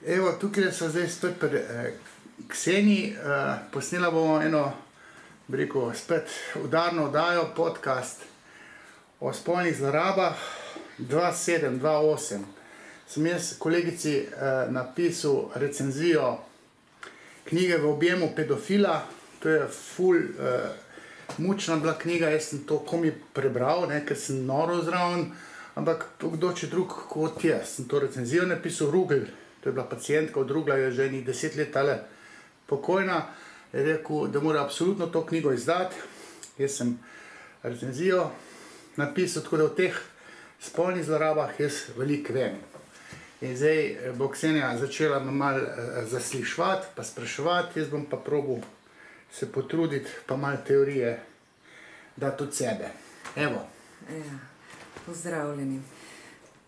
Evo, tukaj so zdaj spet pri Kseniji. Posnela bomo eno, bi rekel, spet udarno oddajo, podcast o spolnih zlorabah 2728. Sem jaz kolegici napisal recenzijo knjige V objemu pedofila. To je ful mučna bila knjiga, jaz sem to komi prebral, ker sem noro zraven, ampak kdo če drug kot jaz. Sem to recenzijo napisal, Rugl, to je bila pacientka od Rugla, je že 10 let tale pokojna, je rekel, da mora absolutno to knjigo izdati. Jaz sem recenzijo napisal, tako da v teh spolnih zlorabah jaz veliko vem. In zdaj bo Ksenija začela me malo zasliševati, pa spraševati, jaz bom pa probal se potruditi, pa malo teorije dati od sebe. Evo. Ja, pozdravljeni.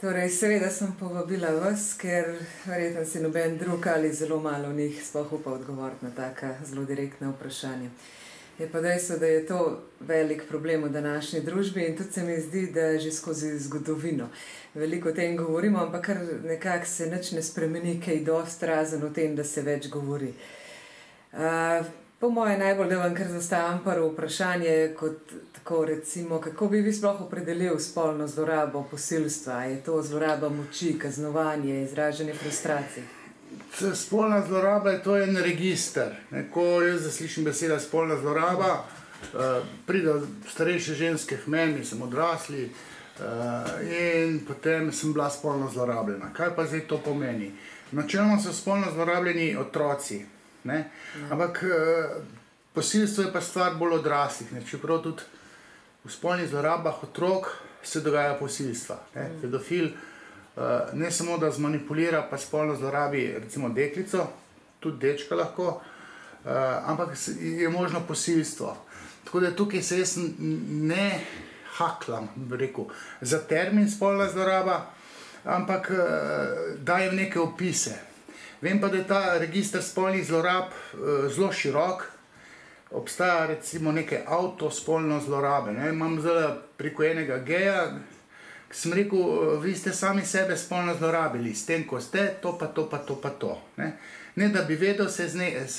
Torej, seveda sem povabila vas, ker verjetno si noben drug ali zelo malo njih sploh upa odgovoriti na taka zelo direktna vprašanja. Je pa dejstvo, da je to velik problem v današnji družbi in tudi se mi zdi, da že skozi zgodovino veliko o tem govorimo, ampak kar nekako se nič ne spremeni, kaj dosti razen o tem, da se več govori. Po moje najbolj, da vam kar zastavim prvo vprašanje, kot tako recimo, kako bi vi sploh opredelil spolno zlorabo posilstva? Je to zloraba moči, kaznovanje, izražanje frustracij? Spolna zloraba je to en register. Ko jaz zaslišim beseda spolna zloraba, pridejo starejše ženske k meni, sem odrasli in potem sem bila spolno zlorabljena. Kaj pa zdaj to pomeni? Načeloma so spolno zlorabljeni otroci. Ampak posilstvo je pa stvar bolj odraslih, čeprav tudi v spolnih zlorabah otrok se dogaja posilstva. Pedofil ne samo da zmanipulira pa spolno zlorabi recimo deklico, tudi dečka lahko, ampak je možno posilstvo. Tako da tukaj se jaz ne haklam, bi rekel, za termin spolna zloraba, ampak dajem neke opise. Vem pa, da je ta register spolnih zlorab zelo širok. Obstaja recimo neke avtospolno zlorabe. Imam zdaj preko enega geja, ki sem rekel, vi ste sami sebe spolno zlorabili, s tem, ko ste, to pa to pa to pa to. Ne da bi vedel, se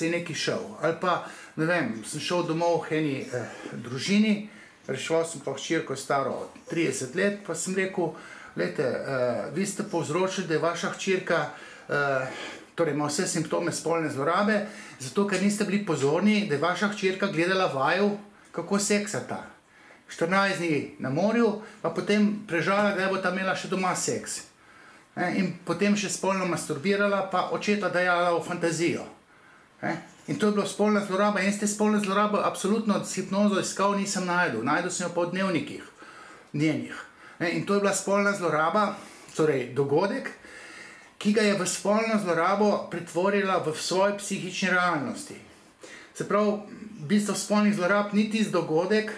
je nekaj šel. Ali pa, ne vem, sem šel domov v eni družini, reševal sem pa hčerko staro 30 let, pa sem rekel, glejte, vi ste povzročili, da je vaša hčerka torej ima vse simptome spolne zlorabe, zato ker niste bili pozorni, da je vaša hčerka gledala vaju, kako seksata. 14 dni na morju, pa potem prežala, da je bo ta imela še doma seks. In potem še spolno masturbirala, pa očeta dajala v fantazijo. In to je bilo spolna zloraba. In ste spolne zlorabe absolutno s hipnozo iskal nisem najdel. Najdel sem jo pa v dnevnikih njenih. In to je bila spolna zloraba, torej dogodek, ki ga je v spolno zlorabo pretvorila v svoji psihični realnosti. Se pravi, bistvo spolnih zlorab ni tisti dogodek,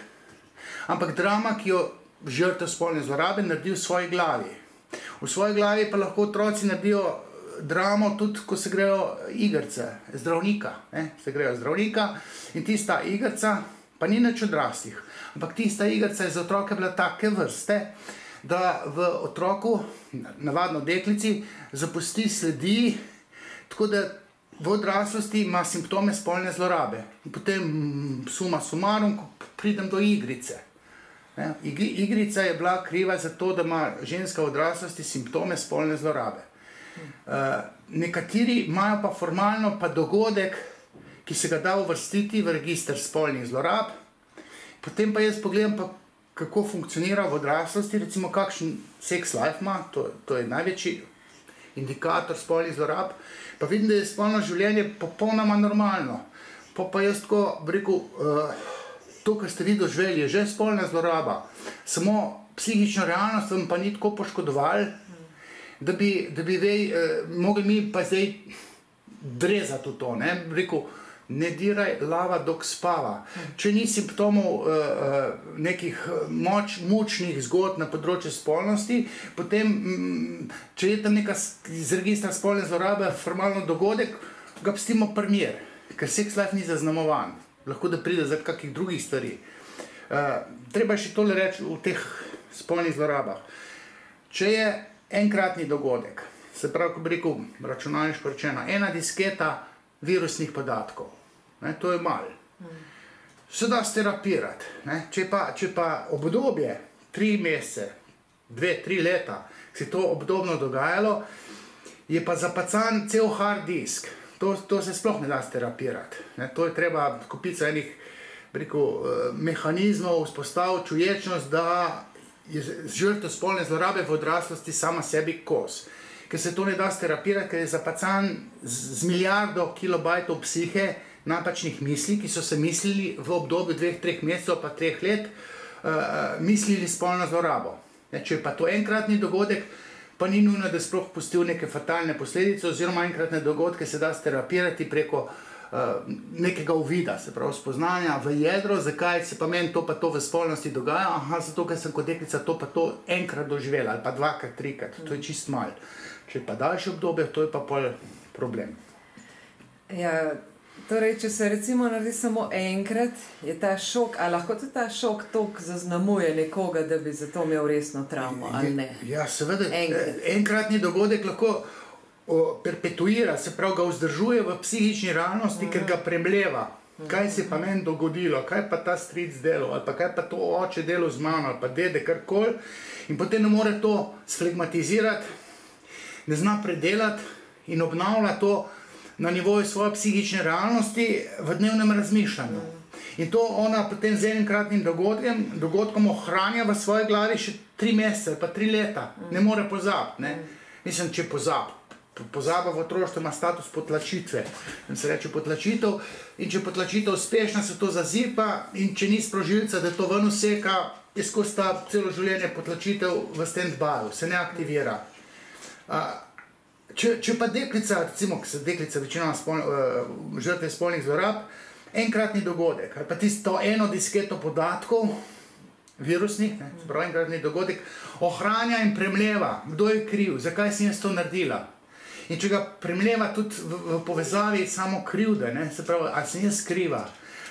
ampak drama, ki jo žrtev spolne zlorabe naredi v svoji glavi. V svoji glavi pa lahko otroci naredijo dramo tudi, ko se grejo igrice zdravnika. Se grejo zdravnika in tista igrica, pa ni nič odraslih, ampak tista igrica je za otroke bila take vrste, da v otroku, navadno deklici, zapusti sledi, tako da v odraslosti ima simptome spolne zlorabe. In potem suma sumarum, ko pridem do igrice. Igrica je bila kriva za to, da ima ženska v odraslosti simptome spolne zlorabe. Nekateri imajo pa formalno pa dogodek, ki se ga da uvrstiti v register spolnih zlorab, potem pa jaz pogledam pa kako funkcionira v odraslosti, recimo kakšen sex life ima, to je največji indikator spolnih zlorab, pa vidim, da je spolno življenje popolnoma normalno. Pa jaz tako, bi rekel, to, kar ste vi doživeli, je že spolna zloraba, samo psihično realnost vam pa ni tako poškodovali, da bi mogli mi pa zdaj drezati v to, bi rekel, ne diraj lava dok spava. Če ni simptomov nekih močnih zgodb na področju spolnosti, potem, če je tam neka iz registra spolne zlorabe formalno dogodek, ga pustimo pri miru, ker sex life ni zaznamovan. Lahko da pride za kakih drugih stvari. Treba še tole reči v teh spolnih zlorabah. Če je enkratni dogodek, se pravi, ko bi rekel, računalniško rečeno, ena disketa virusnih podatkov. Ne, to je malo. Se da sterapirati. Ne. Če pa obdobje 3 mesece, 2-3 leta, se to obdobno dogajalo, je pa zapacan cel hard disk. To se sploh ne da sterapirati. Ne. To je treba kupica enih mehanizmov, vzpostaviti čuječnost, da je žrtev spolne zlorabe v odraslosti sama sebi kos. Ker se to ne da sterapirati, ker je zapacan z milijardo kilobajtov psihe napačnih misli, ki so se mislili v obdobju 2-3 mesecev pa 3 let, mislili spolno zlorabo. Če je pa to enkratni dogodek, pa ni nujno, da sploh pustil neke fatalne posledice, oziroma enkratne dogodke se da sterapirati preko nekega uvida, se pravi spoznanja v jedro, zakaj se pa meni to pa to v spolnosti dogaja, zato ker sem kot deklica to pa to enkrat doživela, ali pa 2-krat, 3-krat, to je čist malo. Če pa daljše obdobje, to je pa pol problem. Ja, torej, če se recimo naredi samo enkrat, je ta šok, ali lahko tudi ta šok toliko zaznamuje nekoga, da bi zato imel resno travmo, ali ne? Ja, seveda, enkratni dogodek lahko perpetuira, se pravi, ga vzdržuje v psihični realnosti, ker ga premleva. Kaj se pa meni dogodilo, kaj pa ta stric delal, ali pa kaj pa to oče delal z mano, ali pa dede, karkoli. In potem ne more to sflegmatizirati, ne zna predelati in obnavlja to na nivoju svoje psihične realnosti v dnevnem razmišljanju. In to ona potem z enkratnim dogodkom ohranja v svoji glavi še 3 mesece, pa 3 leta. Ne more pozabiti. Mislim, če pozaba v otroštvu ima status potlačitve. Se reče potlačitev, in če potlačitev uspešna, se to zazipa, in če ni sprožilca, da to ven useka, je skozi ta celo življenje potlačitev v stand-byu, se ne aktivira. Če pa deklica, recimo, ki se deklica večinoma žrtve spolnih zlorab, enkratni dogodek, ali pa tisto eno disketo podatkov, virusnih, se pravi enkratni dogodek, ohranja in premleva, kdo je kriv, zakaj sem jaz to naredila. In če ga premleva tudi v povezavi samo krivde, se pravi, ali sem jaz kriva,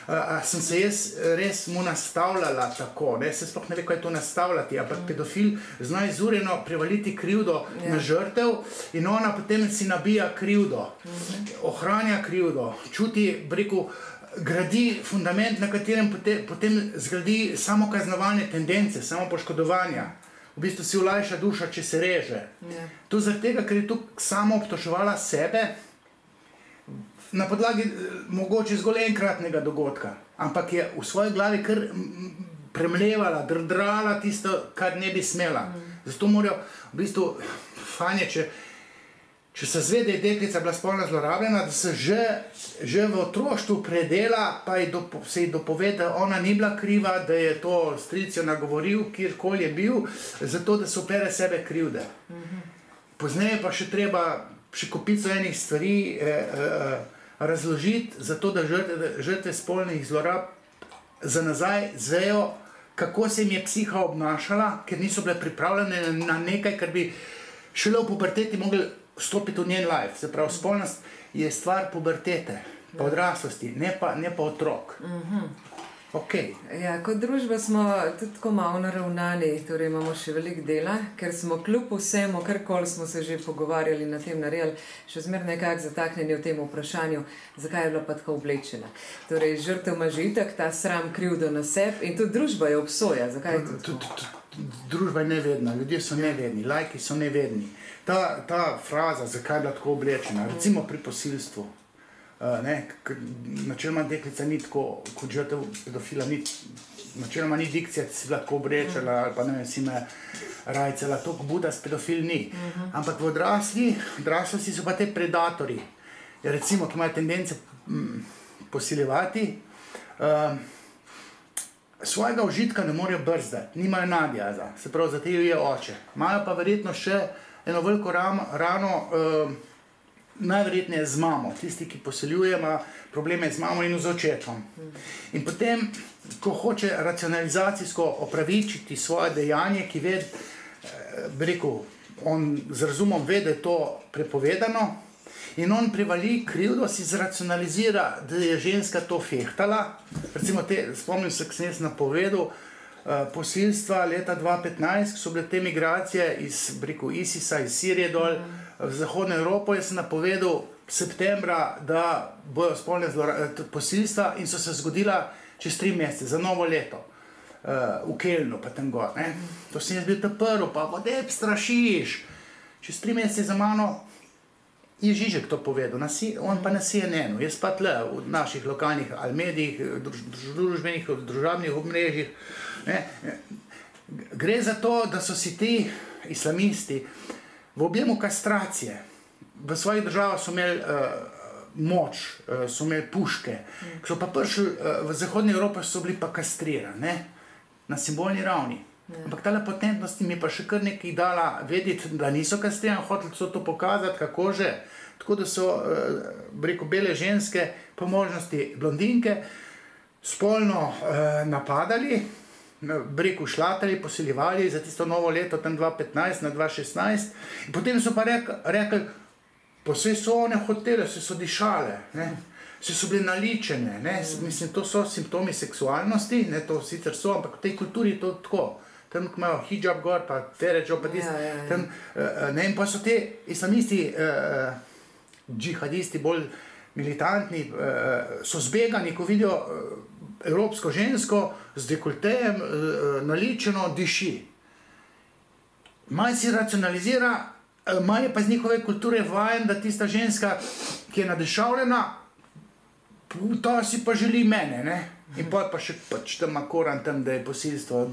ali sem se jaz res mu nastavljala tako, se sploh ne ve, kaj je to nastavljati, ampak pedofil zna izurjeno prevaliti krivdo na žrtev in ona potem si nabija krivdo, ohranja krivdo, čuti, gradi fundament, na katerem potem zgradi samo kaznovalne tendence, samo poškodovanja. V bistvu si olajša duša, če se reže. To zaradi tega, ker je tu samo obtoževala sebe na podlagi mogoče zgolj enkratnega dogodka, ampak je v svoji glavi kar premlevala, drdrala tisto, kar ne bi smela. Zato morajo v bistvu fanje, če se zve, da je deklica bila spolno zlorabljena, da se že v otroštvu predela, pa se ji dopove, da ona ni bila kriva, da je to stric jo nagovoril, kjerkoli je bil, zato da se opere sebe krivde. Pozneje pa še treba še kopico enih stvari razložiti, zato da žrtve spolnih zlorab za nazaj zvejo, kako se jim je psiha obnašala, ker niso bile pripravljene na nekaj, kar bi šele v puberteti mogli vstopiti v njen life. Se pravi, spolnost je stvar pubertete, pa odraslosti, ne pa otrok. Ja, kot družba smo tudi tako malo naravnani, torej imamo še veliko dela, ker smo kljub vsemu, karkoli smo se že pogovarjali na tem naredili, še zmer nekako zataknjeni v tem vprašanju, zakaj je bila pa tako oblečena. Torej, žrtev ima že itak ta sram krivdo na sebi in tudi družba je obsoja. Zakaj je to? Družba je nevedna, ljudje so nevedni, lajki so nevedni. Ta fraza, zakaj je bila tako oblečena, recimo pri posilstvu, načeloma deklica ni tako, kot žrtev pedofila, načeloma ni dikcija, da si bila tako oblečena, ali pa ne vem, si me rajcela, toliko budast pedofil ni. Ampak v odraslosti so pa te predatori, recimo, ki imajo tendence posiljevati, svojega užitka ne morejo brzdati, nimajo nadjaza, se pravi, za te je oče. Imajo pa verjetno še eno veliko rano, najverjetneje z mamo. Tisti, ki posiljuje, ima probleme z mamo in z očetom. In potem, ko hoče racionalizacijsko opravičiti svoje dejanje, ki ve, on z razumom ve, da je to prepovedano, in on privali krivdo, si zracionalizira, da je ženska to fehtala. Recimo, spomnim se, ko sem jaz napovedal, posilstva leta 2015, ko so bile te migracije iz ISIS-a, iz Sirije dol v Zahodno Evropo, jaz sem napovedal septembra, da bojo spolne posilstva in so se zgodila čez 3 mesece, za novo leto. V Kelnu, pa tam gor. To sem jaz bil ta prvi, pa vodeb strašiš. Čez 3 mesece za mano je Žižek to povedal, on pa na CNN-u, jaz pa tle v naših lokalnih medijih, družbenih, družabnih obmrežjih. Gre za to, da so si ti islamisti v objemu kastracije, v svojih državah so imeli moč, so imeli puške, ko so pa prišli v Zahodni Evropi, so bili pa kastrirani, na simbolni ravni. Ampak tale potentnost mi je pa še kar nekaj dala vedeti, da niso kastrirani, hoteli so to pokazati, kako že. Tako da so, rekel, bele ženske, po možnosti blondinke, spolno napadali, rekel, šlatali, posiljevali za tisto novo leto, tam 2015 na 2016. In potem so pa rekli, pa vse so one hotele, vse so dišale, vse so bile naličene. Mislim, to so simptomi seksualnosti, to sicer so, ampak v tej kulturi je to tako. Tam imajo hijab gor, pa teređo, pa tisti. In pa so te islamisti, džihadisti, bolj militantni, so zbegani, ko vidijo evropsko žensko z dekoltejem, naličeno, diši. Malo si racionalizira, malo je pa z njihove kulture vajen, da tista ženska, ki je nadešavljena, to si pa želi mene, in pa še pač tam makoran tam, da je posilstvo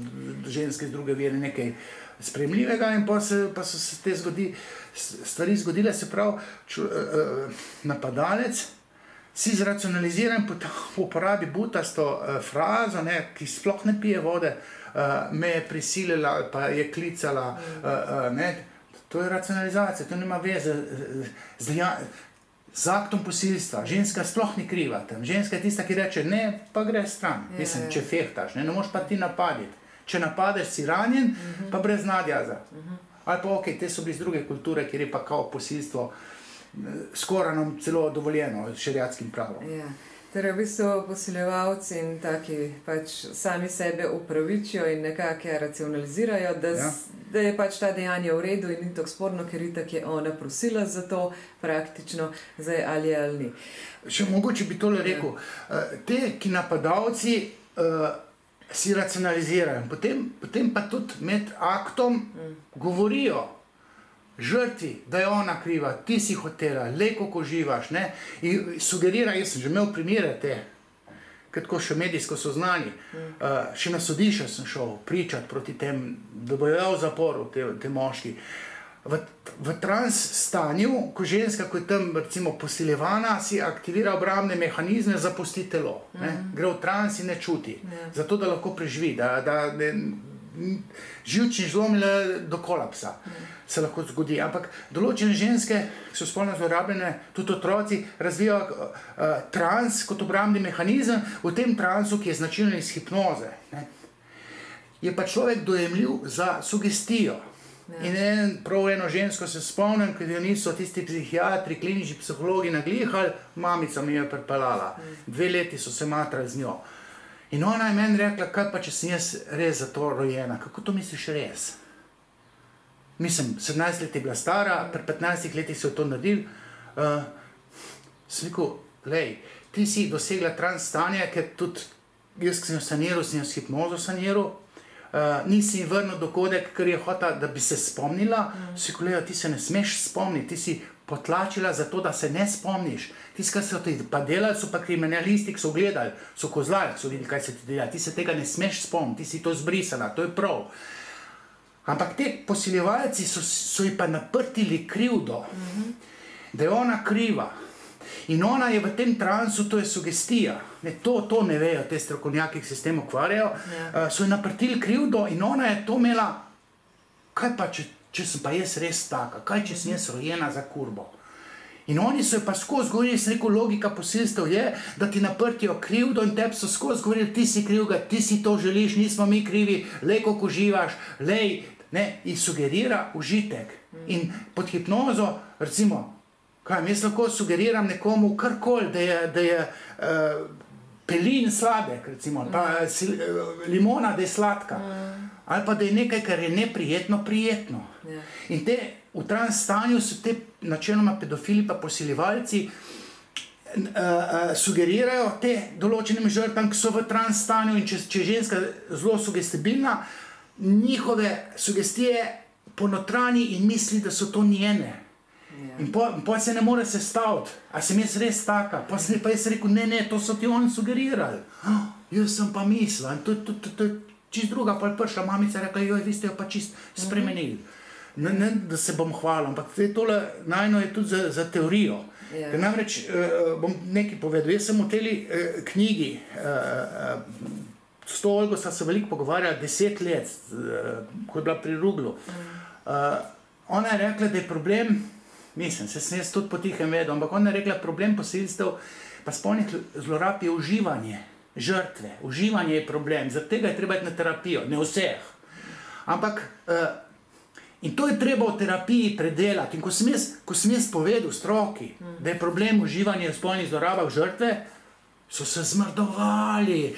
ženske z druge vere nekaj sprejemljivega, in pa so se te stvari zgodile, se pravi, napadalec si zracionalizira in uporabi butasto frazo, ki sploh ne pije vode, me je prisilila, pa je klicala, to je racionalizacija, to nima veze z aktom posilstva. Ženska sploh ni kriva tam. Ženska je tista, ki reče, ne, pa gre stran. Mislim, če fehtaš, ne moš pa ti napaditi. Če napadeš, si ranjen, pa brez nadjaza. Ali pa ok, te so bili z druge kulture, kjer je pa kao posilstvo skoraj nam celo dovoljeno šeriatskim pravom. Torej, v bistvu posiljevalci in taki pač sami sebe upravičijo in nekako racionalizirajo, da je pač ta dejanje v redu in ni tako sporno, ker itak je ona prosila za to praktično, zdaj ali ni. Še mogoče bi tole rekel, te, ki napadalci si racionalizirajo, potem pa tudi med aktom govorijo žrtvi, da je ona kriva, ti si hotela, leko ko živaš, in sugerira, jaz sem že imel primere te, kako še medijsko so znani, še na sodišče sem šel pričati proti tem, da bojo v zaporu te moški. V trans stanju, ko ženska, ko je tam recimo posiljevana, si aktivira obrambne mehanizme, zapusti telo, gre v trans in ne čuti, zato da lahko preživi, da živčni žlom do kolapsa se lahko zgodi. Ampak določene ženske, ki so spolno zlorabljene, tudi otroci, razvijajo trans kot obrambni mehanizem, v tem transu, ki je značilen iz hipnoze. Je pa človek dojemljiv za sugestijo. In prav eno žensko se spomnim, ker jo niso tisti psihiatri, klinični psihologi naglihali, mamica mi jo pripeljala. 2 leti so se matrali z njo. In ona je meni rekla, kaj pa, če sem jaz res za to rojena, kako to misliš res? Mislim, 17 let je bila stara, pri 15 letih so jo to naredili. Sem rekel, lej, ti si dosegla trans stanje, ker tudi jaz, ki sem jo saniral, sem jo s hipnozo saniral, nisi vrnil dogodek, ker je hotela, da bi se spomnila. Si rekel, ti se ne smeš spomniti, ti si potlačila za to, da se ne spomniš. Tisti, kar so ti pa delali, so pa kriminalisti, ki so gledali, so kozlali, so videli, kaj se ti dela. Ti se tega ne smeš spomniti, ti si to zbrisala, to je prav. Ampak te posiljevalci so ji pa naprtili krivdo, da je ona kriva. In ona je v tem transu, to je sugestija. To ne vejo te strokovnjaki, ki se s tem ukvarjajo. So ji naprtili krivdo in ona je to imela, kaj pa, če sem pa jaz res taka, kaj če sem jaz rojena za kurbo. In oni so jo pa skozi govorili, sem rekel, logika posilstev je, da ti naprtijo krivdo in tebi so skozi govorili, ti si krivga, ti si to želiš, nismo mi krivi, lej, kako živaš, lej, in sugerira užitek. In pod hipnozo, recimo, jaz lahko sugeriram nekomu karkoli, da je pelin sladek, recimo, pa limona, da je sladka. Ali pa da je nekaj, kar je neprijetno, prijetno. In v trans stanju so te načeloma pedofili pa posiljevalci sugerirajo te določenim žrtvam, ki so v trans stanju, in če je ženska zelo sugestibilna, njihove sugestije ponotrani in misli, da so to njene. In pa se ne more sestaviti. A sem jaz res taka? Pa jaz rekel, ne, to so ti oni sugerirali. Jaz sem pa mislila. In to je čist druga, pa je prišla mamica in rekla, joj, vi ste jo pa čist spremenili. Ne, da se bom hvalil, ampak tole najno je tudi za teorijo. Namreč bom nekaj povedal. Jaz sem v teli knjigi, s to Olgo sta se veliko pogovarjala 10 let, ko je bila pri Ruglu. Ona je rekla, da je problem, mislim, se sem jaz tudi potihem vedel, ampak ona je rekla, problem posilstev pa spolnih zlorab je uživanje žrtve. Uživanje je problem, zaradi tega je treba iti na terapijo, ne vseh. Ampak in to je treba v terapiji predelati. In ko sem jaz povedal stroki, da je problem uživanje v spolnih zlorabah žrtve, so se zmrdovali.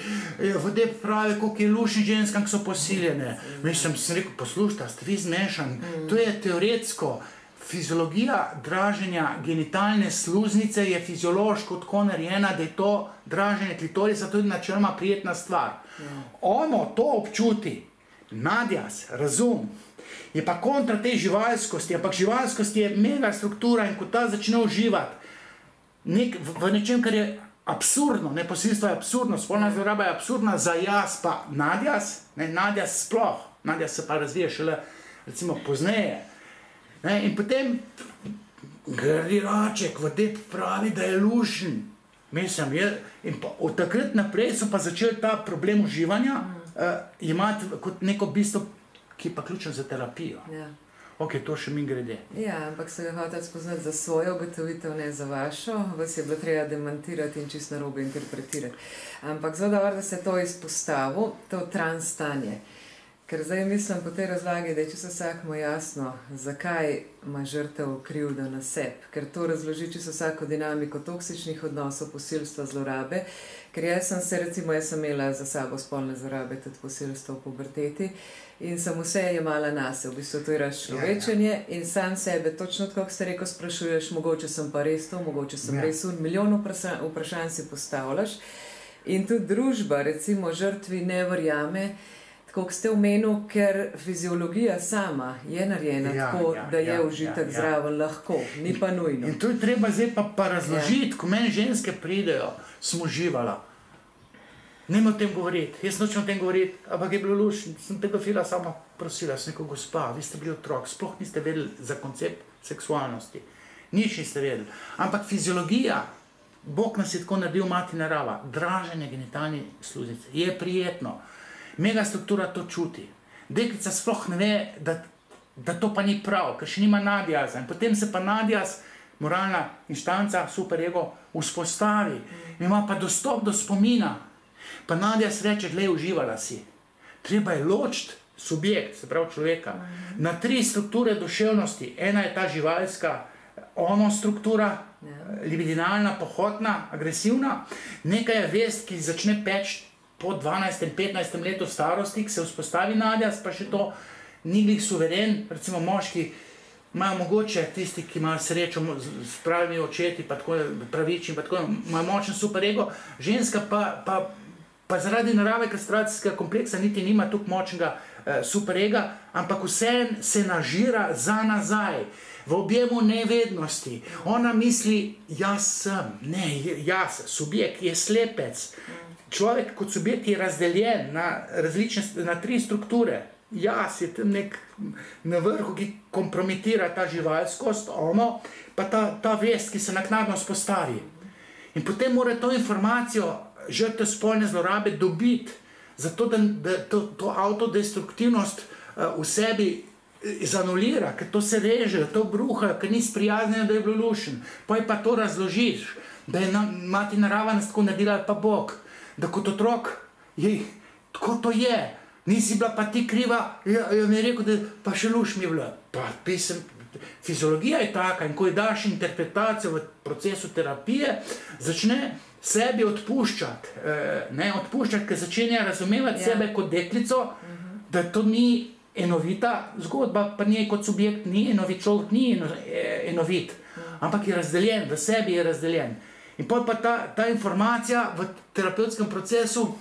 Vode pravi, koliko je lušnih ženskam, ki so posiljene. Mislim, sem rekel, poslušajte, ste vi zmešani. To je teoretsko. Fiziologija draženja genitalne sluznice je fiziološko tako narejena, da je to draženje klitorisa tudi načeloma prijetna stvar. Ono to občuti, nadjaz, razum, je pa kontra tej živalskosti, ampak živalskost je mega struktura in ko ta začne uživati v nečem, kar je absurdno, ne, posilstvo je absurdno, spolna zloraba je absurdna, za jaz pa nadjaz, ne, nadjaz sploh, nadjaz se pa razvije šele, recimo, pozneje. Ne, in potem grdi raček, vode pravi, da je lušen. Mislim, in pa od takrat naprej so pa začeli ta problem uživanja imati kot neko bistvo, ki je pa ključno za terapijo. Ok, to še mi grede. Ja, ampak se ga hotel spoznati za svojo ugotovitev, ne za vašo. Vas je bilo treba demantirati in čisto narobe interpretirati. Ampak zelo dobro, da se to izpostavil, to trans stanje. Ker zdaj mislim po tej razlagi, da je čisto vsakmu jasno, zakaj ima žrtev krivdo na sebi. Ker to razloži čisto vsako dinamiko toksičnih odnosov, posilstva, zlorabe. Ker jaz sem imela za sabo spolne zlorabe, tudi posilstvo v puberteti, in sem vse jemala nase, v bistvu to je razčlovečenje in sam sebe, točno tako, kot ste rekel, sprašuješ, mogoče sem pa res to, mogoče sem res milijon vprašanj si postavljaš. In tudi družba, recimo, žrtvi ne verjame, tako ste omenil, ker fiziologija sama je narejena tako, da je užitek zraven lahko, ni pa nujno. In to je treba zdaj pa razložiti, ko meni ženske pridejo, sem uživala. Nemo o tem govoriti, jaz nočem o tem govoriti, ampak je bilo lušno, sem pedofila sama prosila, sem rekel, gospa, vi ste bili otrok, sploh niste vedeli za koncept seksualnosti, nič niste vedeli. Ampak fiziologija, Bog nas je tako naredil, mati narava, draženje genitalne sluznice, je prijetno. Mega struktura to čuti. Deklica sploh ne ve, da to pa ni prav, ker še nima nadjaza. In potem se pa nadjaz, moralna inštanca, superego, vzpostavi. Ima pa dostop do spomina. Pa nadjaz reče, glej, uživala si. Treba je ločiti subjekt, se pravi človeka, na 3 strukture duševnosti. Ena je ta živalska struktura, libidinalna, pohotna, agresivna. Nekaj je vest, ki začne peči po 12. in 15. letu starosti, ki se vzpostavi nadjaz, pa še to ni glih suveren, recimo moški imajo mogoče, tisti, ki imajo srečo s pravimi očeti, pa tako pravični, pa tako imajo močen superego, ženska pa zaradi narave kastracijskega kompleksa niti nima tukaj močnega superega, ampak vse se nažira za nazaj, v objemu nevednosti. Ona misli, jaz sem, ne, jaz, subjekt je slepec. Človek kot subjekt je razdeljen na 3 strukture. Jaz je tam nek na vrhu, ki kompromitira ta živalskost, pa ta vest, ki se naknadno vzpostavi. In potem mora to informacijo žrtev spolne zlorabe dobiti, zato da to autodestruktivnost v sebi zanulira, ker to se reže, to bruha, ker ni sprijaznjeno, da je bilo lušen. Pa to razložiš, da je mati narava nas tako naredila, pa Bog. Da kot otrok, tako to je, nisi bila pa ti kriva, mi je rekel, da pa še luš mi je bila. Pa fiziologija je taka in ko ji daš interpretacijo v procesu terapije, začne sebi odpuščati, ker začenja razumevati sebe kot deklico, da to ni enovita zgodba, pa njej kot subjekt ni enovit, človek ni enovit, ampak je razdeljen, v sebi je razdeljen. In potem pa ta informacija v terapevtskem procesu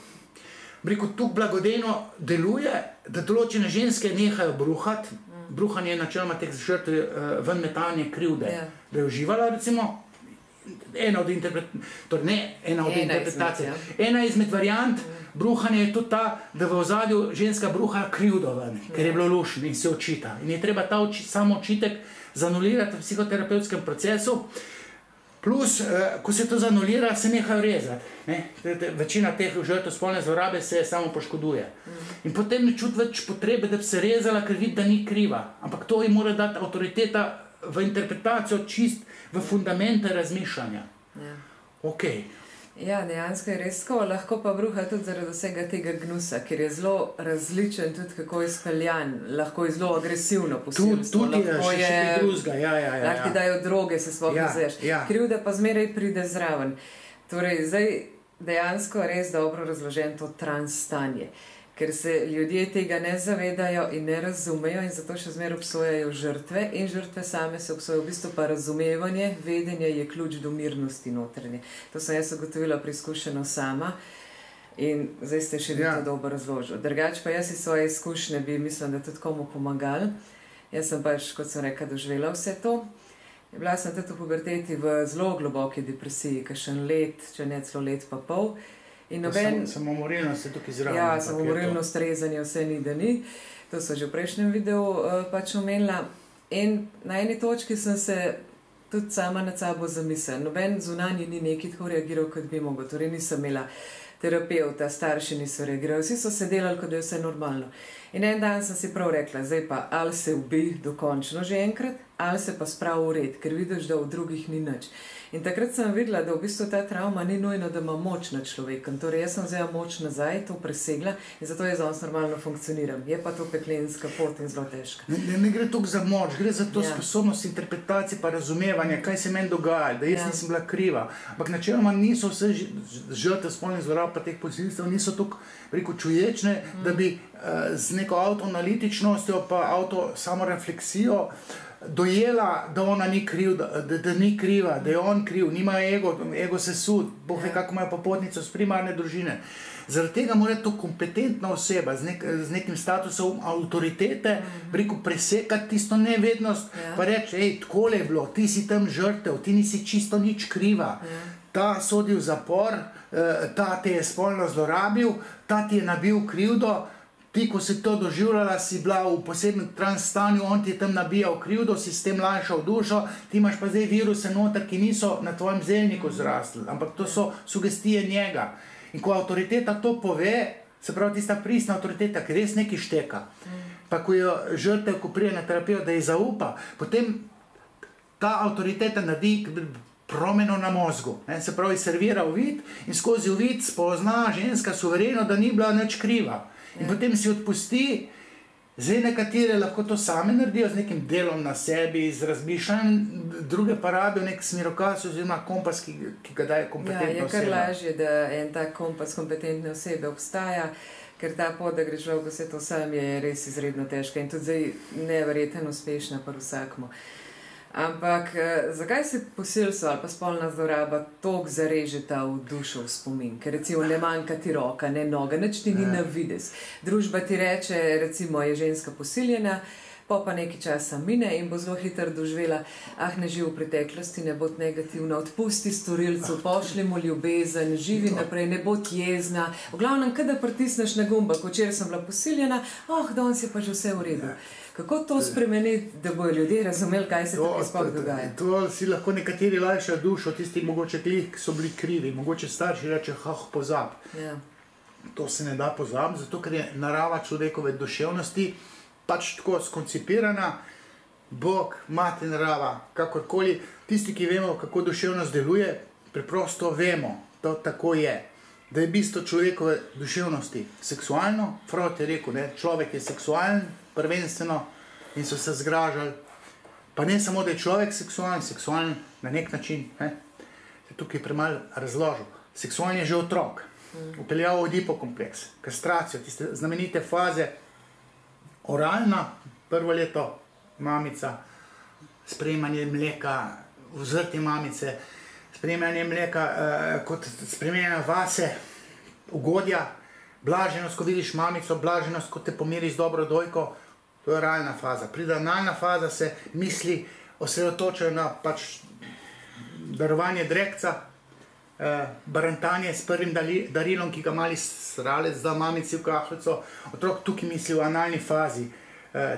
tako blagodejno deluje, da določene ženske nehajo bruhati. Bruhanje je načeloma teh žrtev ven metanje krivde. Da je uživala, recimo, ena od interpretacij. Ena izmed variant bruhanja je tudi ta, da v ozadju ženska bruha krivdo ven, ker je bilo lušno in se očita. In je treba ta samo očitek zanulirati v psihoterapevtskem procesu. Plus, ko se to zanulira, se nehajo rezati. Večina teh žrtev spolne zlorabe se samo poškoduje. In potem ne čuti več potrebe, da bi se rezala, ker vidi, da ni kriva. Ampak to ji mora dati avtoriteta v interpretacijo čist v fundamente razmišljanja. Okay. Ja, dejansko je res tako, lahko pa bruha tudi zaradi vsega tega gnusa, ker je zelo različen tudi kako je speljan, lahko je zelo agresivno posilstvo, lahko je še drugega, lahko ti dajo droge, se sploh ne znaš. Krivda pa zmeraj pride zraven. Torej, zdaj dejansko res dobro razložen to trans stanje, ker se ljudje tega ne zavedajo in ne razumejo in zato še zmeraj obsojajo žrtve in žrtve same se obsojajo. V bistvu pa razumevanje, vedenje je ključ do mirnosti notranje. To sem jaz ugotovila preizkušeno sama in zdaj ste še to dobro razložil. Drugače pa jaz iz svoje izkušnje bi mislim, da tudi komu pomagali. Jaz sem pač, kot sem rekla, doživela vse to. Bila sem tudi v puberteti v zelo globoki depresiji, kakšen let, če ne celo let pa pol. Samomorilnost je tukaj zraven. Ja, samomorilnost, rezanje, vse ni, da ni. To so že v prejšnjem videu pač omenila. In na eni točki sem se tudi sama nad sabo zamislila. Noben zunanji ni neki tako reagiral, kot bi mogel. Torej nisem imela terapeuta, starši niso reagirali. Vsi so se delali, kot da je vse normalno. In en dan sem si prav rekla, zdaj pa ali se ubi dokončno že enkrat, ali se pa spravi v red, ker vidiš, da v drugih ni nič. In takrat sem videla, da v bistvu ta travma ni nujno, da ima moč nad človekom. Torej, jaz sem vzela moč nazaj, to presegla in zato jaz danes normalno funkcioniram. Je pa to peklenska pot in zelo težka. Ne gre toliko za moč, gre za to sposobnost interpretacije pa razumevanja, kaj se meni dogaja, da jaz nisem bila kriva. Ampak načeloma niso vse žrtve spolnih zlorab pa teh posilstev, niso toliko čuječne, da bi z neko avtoanalitičnostjo pa samorefleksijo dojela, da ona ni kriv, da ni kriva, da je on kriv, nima ego se sud, Bog ve, kako imajo popotnico z primarne družine. Zaradi tega mora to kompetentna oseba z nekim statusom avtoritete presekati tisto nevednost, pa reči, takole je bilo, ti si tam žrtev, ti nisi čisto nič kriva. Ta sodi v zapor, ta te je spolno zlorabil, ta ti je nabil krivdo, ti, ko si to doživljala, si bila v posebnem trans stanju, on ti je tam nabijal krivdo, si s tem lajšal dušo, ti imaš pa zdaj viruse noter, ki niso na tvojem zelniku zrasli, ampak to so sugestije njega. In ko avtoriteta to pove, se pravi tista pristna avtoriteta, ki res nekaj šteka, pa ko jo žrtev, ko prije na terapijo, da ji zaupa, potem ta avtoriteta naredi promeno na mozgu. Se pravi, servira uvid in skozi uvid spozna ženska suvereno, da ni bila nič kriva. In potem si odpusti, zdaj nekatere lahko to same naredijo z nekim delom na sebi, z razmišljanjem, druge pa rabijo nek smerokaz oziroma kompas, ki ga daje kompetentna oseba. Ja, je kar lažje, da en tak kompas kompetentne osebe obstaja, ker ta pot, da greš v vse to sam, je res izredno težka in tudi zdaj neverjetno uspešna pri vsakmu. Ampak zakaj se posilstvo ali pa spolna zloraba toliko zarežeta v dušo, v spomin? Ker recimo ne manjka ti roka, ne noga, nič ti ni na vides. Družba ti reče, recimo je ženska posiljena, pa nekaj časa mine in bo zelo hitro doživela, ne živi v preteklosti, ne bo negativna, odpusti storilcu, pošlji mu ljubezen, živi naprej, ne bo jezna. V glavnem, kada pritisneš na gumbek, včeraj sem bila posiljena, danes je pa že vse v redu. Kako to spremeniti, da bojo ljudje razumeli, kaj se tukaj sploh dogaja? To si lahko nekateri lajšajo dušo, tisti mogoče ki so bili krivi, mogoče starši reče, pozab. To se ne da pozabiti, zato ker je narava človekove duševnosti pač tako skoncipirana, Bog, mati narava, kakorkoli. Tisti, ki vemo, kako duševnost deluje, preprosto vemo, da tako je. Da je bistvo človekove duševnosti seksualno, Freud je rekel, človek je seksualen, prvenstveno, in so se zgražali Pa ne samo, da je človek seksualen na nek način, se tukaj premalo razložil. Seksualen je že otrok, upeljal v Edipokompleks, kastracijo, tiste znamenite faze, oralna, prvo leto, mamica, sprejemanje mleka, vzrtje mamice, sprejemanje mleka kot spremenjena vase, ugodja, blaženost, ko vidiš mamico, blaženost, ko te pomiri z dobro dojko, to je oralna faza. Pride analna faza, se misli osredotočajo na pač darovanje drekca, barantanje s prvim darilom, ki ga mali sralec da mamici v kahlico, otrok tukaj misli v analni fazi,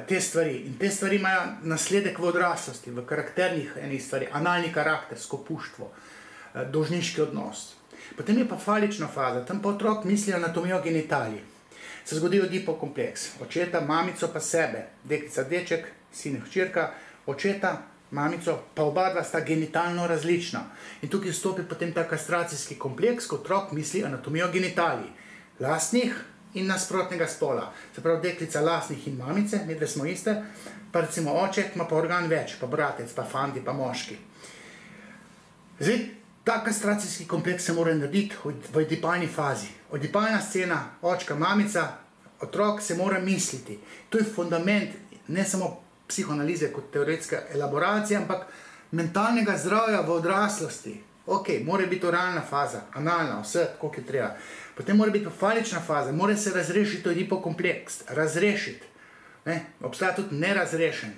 te stvari. In te stvari imajo nasledek v odraslosti, v karakternih enih stvari, analni karakter, skopuštvo, dolžniški odnos. Potem je pa falična faza, tam pa otrok misli anatomijo genitalij. Se zgodi Edipokompleks, očeta, mamico pa sebe, deklica, deček, sin, hčerka, očeta, mamico, pa oba dva sta genitalno različna. In tukaj vstopi potem ta kastracijski kompleks, ko otrok misli anatomijo genitalij, lastnih in nasprotnega spola. Se pravi, deklica lastnih in mamice, medve smo iste, pa recimo oče ima pa organ več, pa bratec, pa fanti, pa moški. Zdaj, ta kastracijski kompleks se mora narediti v oedipalni fazi. Oedipalna scena, očka, mamica, otrok se mora misliti. To je fundament ne samo psihoanalize kot teoretska elaboracija, ampak mentalnega zdravja v odraslosti. Ok, mora biti oralna faza, analna, vse, koliko je treba. Potem mora biti falična faza, mora se razrešiti Edipokompleks, razrešiti. Obstaja tudi nerazrešen,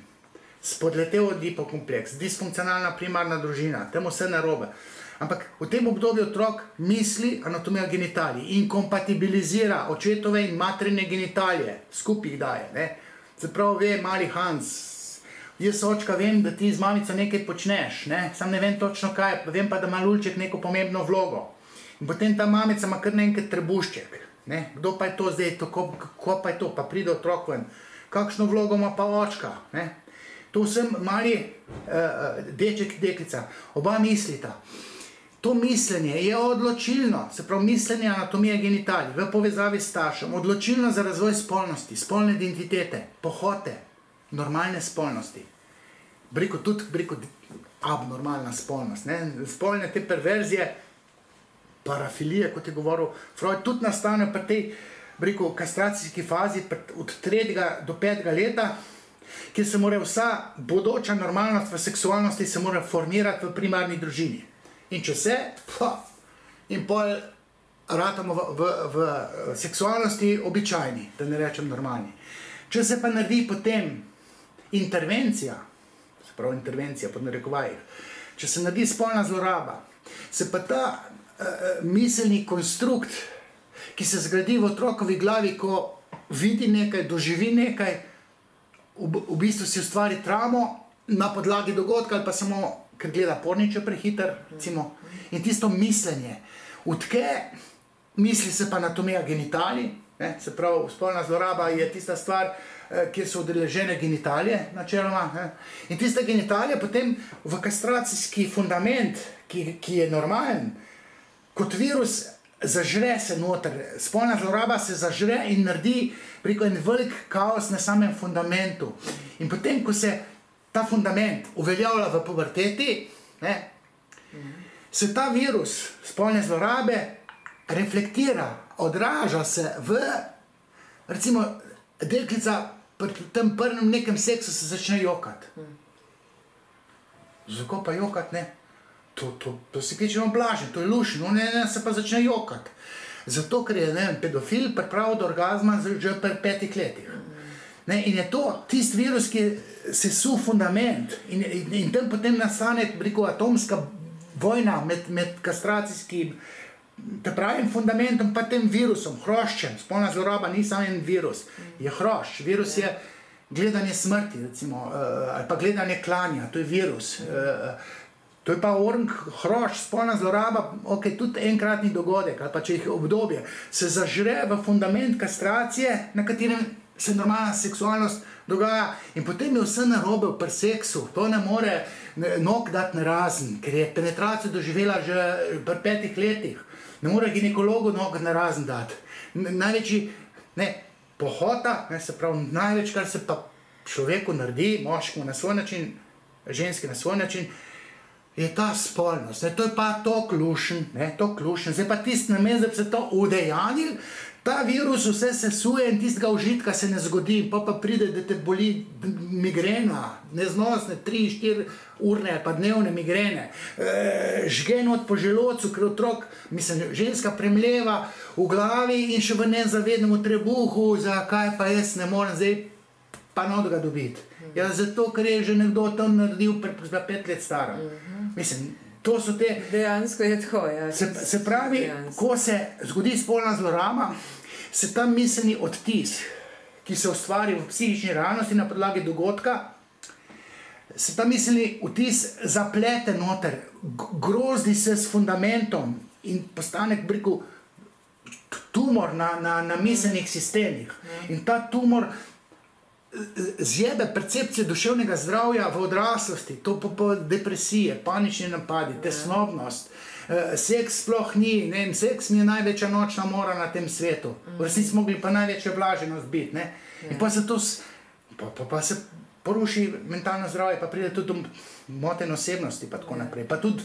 spodletel Edipokompleks, disfunkcionalna primarna družina, temu vse narobe. Ampak v tem obdobju otrok misli anatomijo genitalij in kompatibilizira očetove in materine genitalije, skupaj jih daje. Se pravi, ve mali Hans, jaz očka vem, da ti z mamico nekaj počneš, sam ne vem točno kaj, vem pa, da ima lulček neko pomembno vlogo. In potem ta mamica ima kar nekaj trebušček. Kdo pa je to zdaj, kako pa je to, pa pride otrok ven, kakšno vlogo ima pa očka. To vsem mali deček, deklica, oba mislita. To mislenje je odločilno, se pravi mislenje anatomije genitalij v povezavi s staršem, odločilno za razvoj spolnosti, spolne identitete, pohote, normalne spolnosti. Tudi abnormalna spolnost. Spolne te perverzije, parafilije, kot je govoril Freud, tudi nastanejo pri tej kastracijski fazi od 3. do 5. leta, kjer se mora vsa bodoča normalnost v seksualnosti se mora formirati v primarni družini. In če se, in pol ratamo v seksualnosti običajni, da ne rečem normalni. Če se pa naredi potem intervencija, se pravi intervencija pod narekovajih, če se naredi spolna zloraba, se pa ta miselni konstrukt, ki se zgradi v otrokovi glavi, ko vidi nekaj, doživi nekaj, v bistvu si ustvari travmo na podlagi dogodka ali pa samo ker gleda porniče prehiter, recimo, in tisto mislenje. Vtke misli se pa anatomija genitalij, se pravi, spolna zloraba je tista stvar, kjer so udeležene genitalije, načeloma, in tiste genitalije potem v kastracijski fundament, ki je normalen, kot virus zažre se noter, spolna zloraba se zažre in naredi preko en velik kaos na samem fundamentu. In potem, ko se ta fundament uveljavlja v puberteti, se ta virus spolne zlorabe reflektira, odraža se v, recimo, deklica pri tem prvem nekem seksu se začne jokati. Zakaj pa jokati, To se kliče blažen, to je lušen, se pa začne jokati. Zato, ker je pedofil pripravil do orgazma že pri 5 letih. In je to tisti virus, ki sesu fundament in tam potem nastane atomska vojna med kastracijskim pravim fundamentom pa tem virusom, hroščem. Spolna zloraba ni samo en virus, je hrošč. Virus je gledanje smrti, recimo, ali pa gledanje klanja, to je virus. To je pa hrošč, spolna zloraba, ok, tudi enkratni dogodek, ali pa če jih obdobje, se zažre v fundament kastracije, na katerem se normalna seksualnost dogaja in potem je vse narobe pri seksu. To ne more nog dati narazen, ker je penetracijo doživela že pri 5 letih. Ne more ginekologu nog narazen dati. Največji, pohota, se pravi, največ, kar se pa človeku naredi, moškemu na svoj način, ženske na svoj način, je ta spolnost. To je pa to klušen. Zdaj pa tisti namen, da bi se to udejanil, ta virus vse sesuje in tistega užitka se ne zgodi, pa pride, da te boli migrena, neznosne 3-4 urne pa dnevne migrene, žgen od po želodcu, ker otrok, ženska premleva v glavi in še v nezavednemu trebuhu, zakaj pa jaz ne morem zdaj pa notega dobiti. Ja, zato, ker je že nekdo tam naredil za 5 let stara. To so te... Dejansko je tako, ja. Se pravi, ko se zgodi spolna zloraba, se tam miselni odtis, ki se ustvari v psihični realnosti na podlagi dogodka, se tam miselni odtis zaplete noter, grozdi se s fundamentom in postane, rekel, tumor na miselnih sistemih. In ta tumor zjebe percepcijo duševnega zdravja v odraslosti, to pa depresije, panični napadi, tesnobnost, seks sploh ni, seks mi je največja nočna mora na tem svetu, v resnici mogli pa največja blaženost biti, in pa se to, pa se poruši mentalno zdravje, pa pride tudi motenje osebnosti, pa tako naprej, pa tudi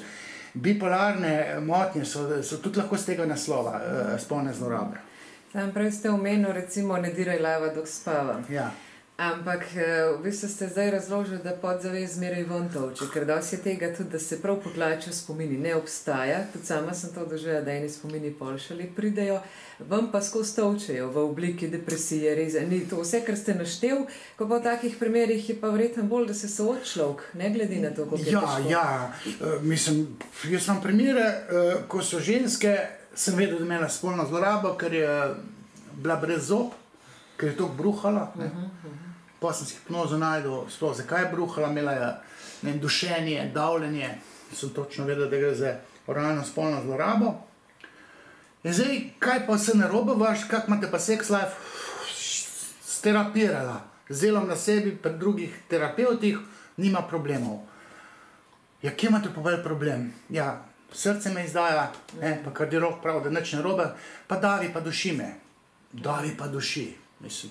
bipolarne motnje so tudi lahko z tega naslova spolne zlorabe. Sam prej ste omenil, recimo, ne diraj lava, dok spava. Ja. Ampak v bistvu ste zdaj razložili, da podzavest zmeraj von tolče, ker dosti je tega tudi, da se prav potlačijo spomini, ne obstaja. Tudi sama sem to doživela, da eni spomini polšali pridejo, vam pa skozi tolčejo v obliki depresije, reze. Ni to vse, kar ste naštel, ko pa v takih primerih je pa verjetno bolj, da se sooči človek, ne glede na to, kako je težko. Ja, jaz imam primere, ko so ženske, sem vedel, da imela spolno zlorabo, ker je bila brez zob, ker je toliko bruhala, pa sem si hipnozo najdel, sploh zakaj je bruhala, imela je dušenje, davljenje, sem točno vedel, da gre za oralno spolno zlorabo. In zdaj, kaj pa vse narobe vaš, kak imate pa sex life, sterapirala, z delom na sebi, pri drugih terapeutih, nima problemov. Ja, kje imate pa vel problem? Ja, srce me izdaja, pa kardiolog pravi, da nič narobe, pa davi pa duši me. Davi pa duši.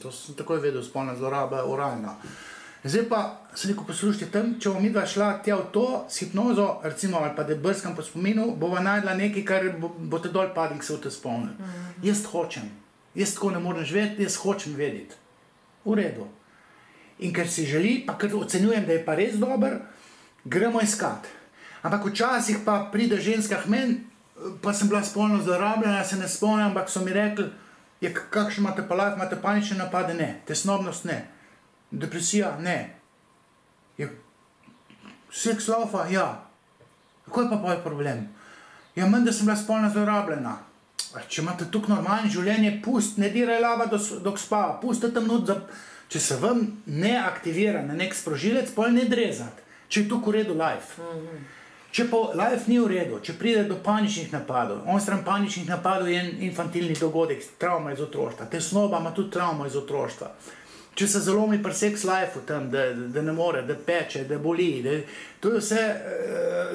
To sem takoj vedel, spolna zloraba je oralna. Zdaj pa se neko poslušajte tam, če bom midva šla tja v to s hipnozo, recimo, ali pa da brskam po spominu, bova najdla nekaj, kar boste dol padli, ki se boste spomnili. Jaz hočem. Jaz tako ne morem živeti, jaz hočem vedeti. V redu. In ker si želi, pa ker ocenjujem, da je pa res dober, gremo iskat. Ampak včasih pa pride ženska k meni, pa sem bila spolno zlorabljena, se ne spomnim, ampak so mi rekli, ja, kakšen imate pa life, imate panične napade? Ne. Tesnobnost? Ne. Depresija? Ne. Ja, seks laufa? Ja. Kako je pa problem? Ja, menj, da sem bila spolno zlorabljena. Če imate tukaj normalno življenje, pust, ne diraj lava, dok spava, pustite tam not, če se vam ne aktivira na nek sprožilec, pol ne drezati, če je tukaj v redu life. Če pa life ni v redu, če pride do paničnih napadov, onstran paničnih napadov je infantilni dogodek, travma iz otroštva, tesnoba ima tudi travmo iz otroštva. Če se zalomi pri sex lifeu tam, da ne more, da peče, da boli, to je vse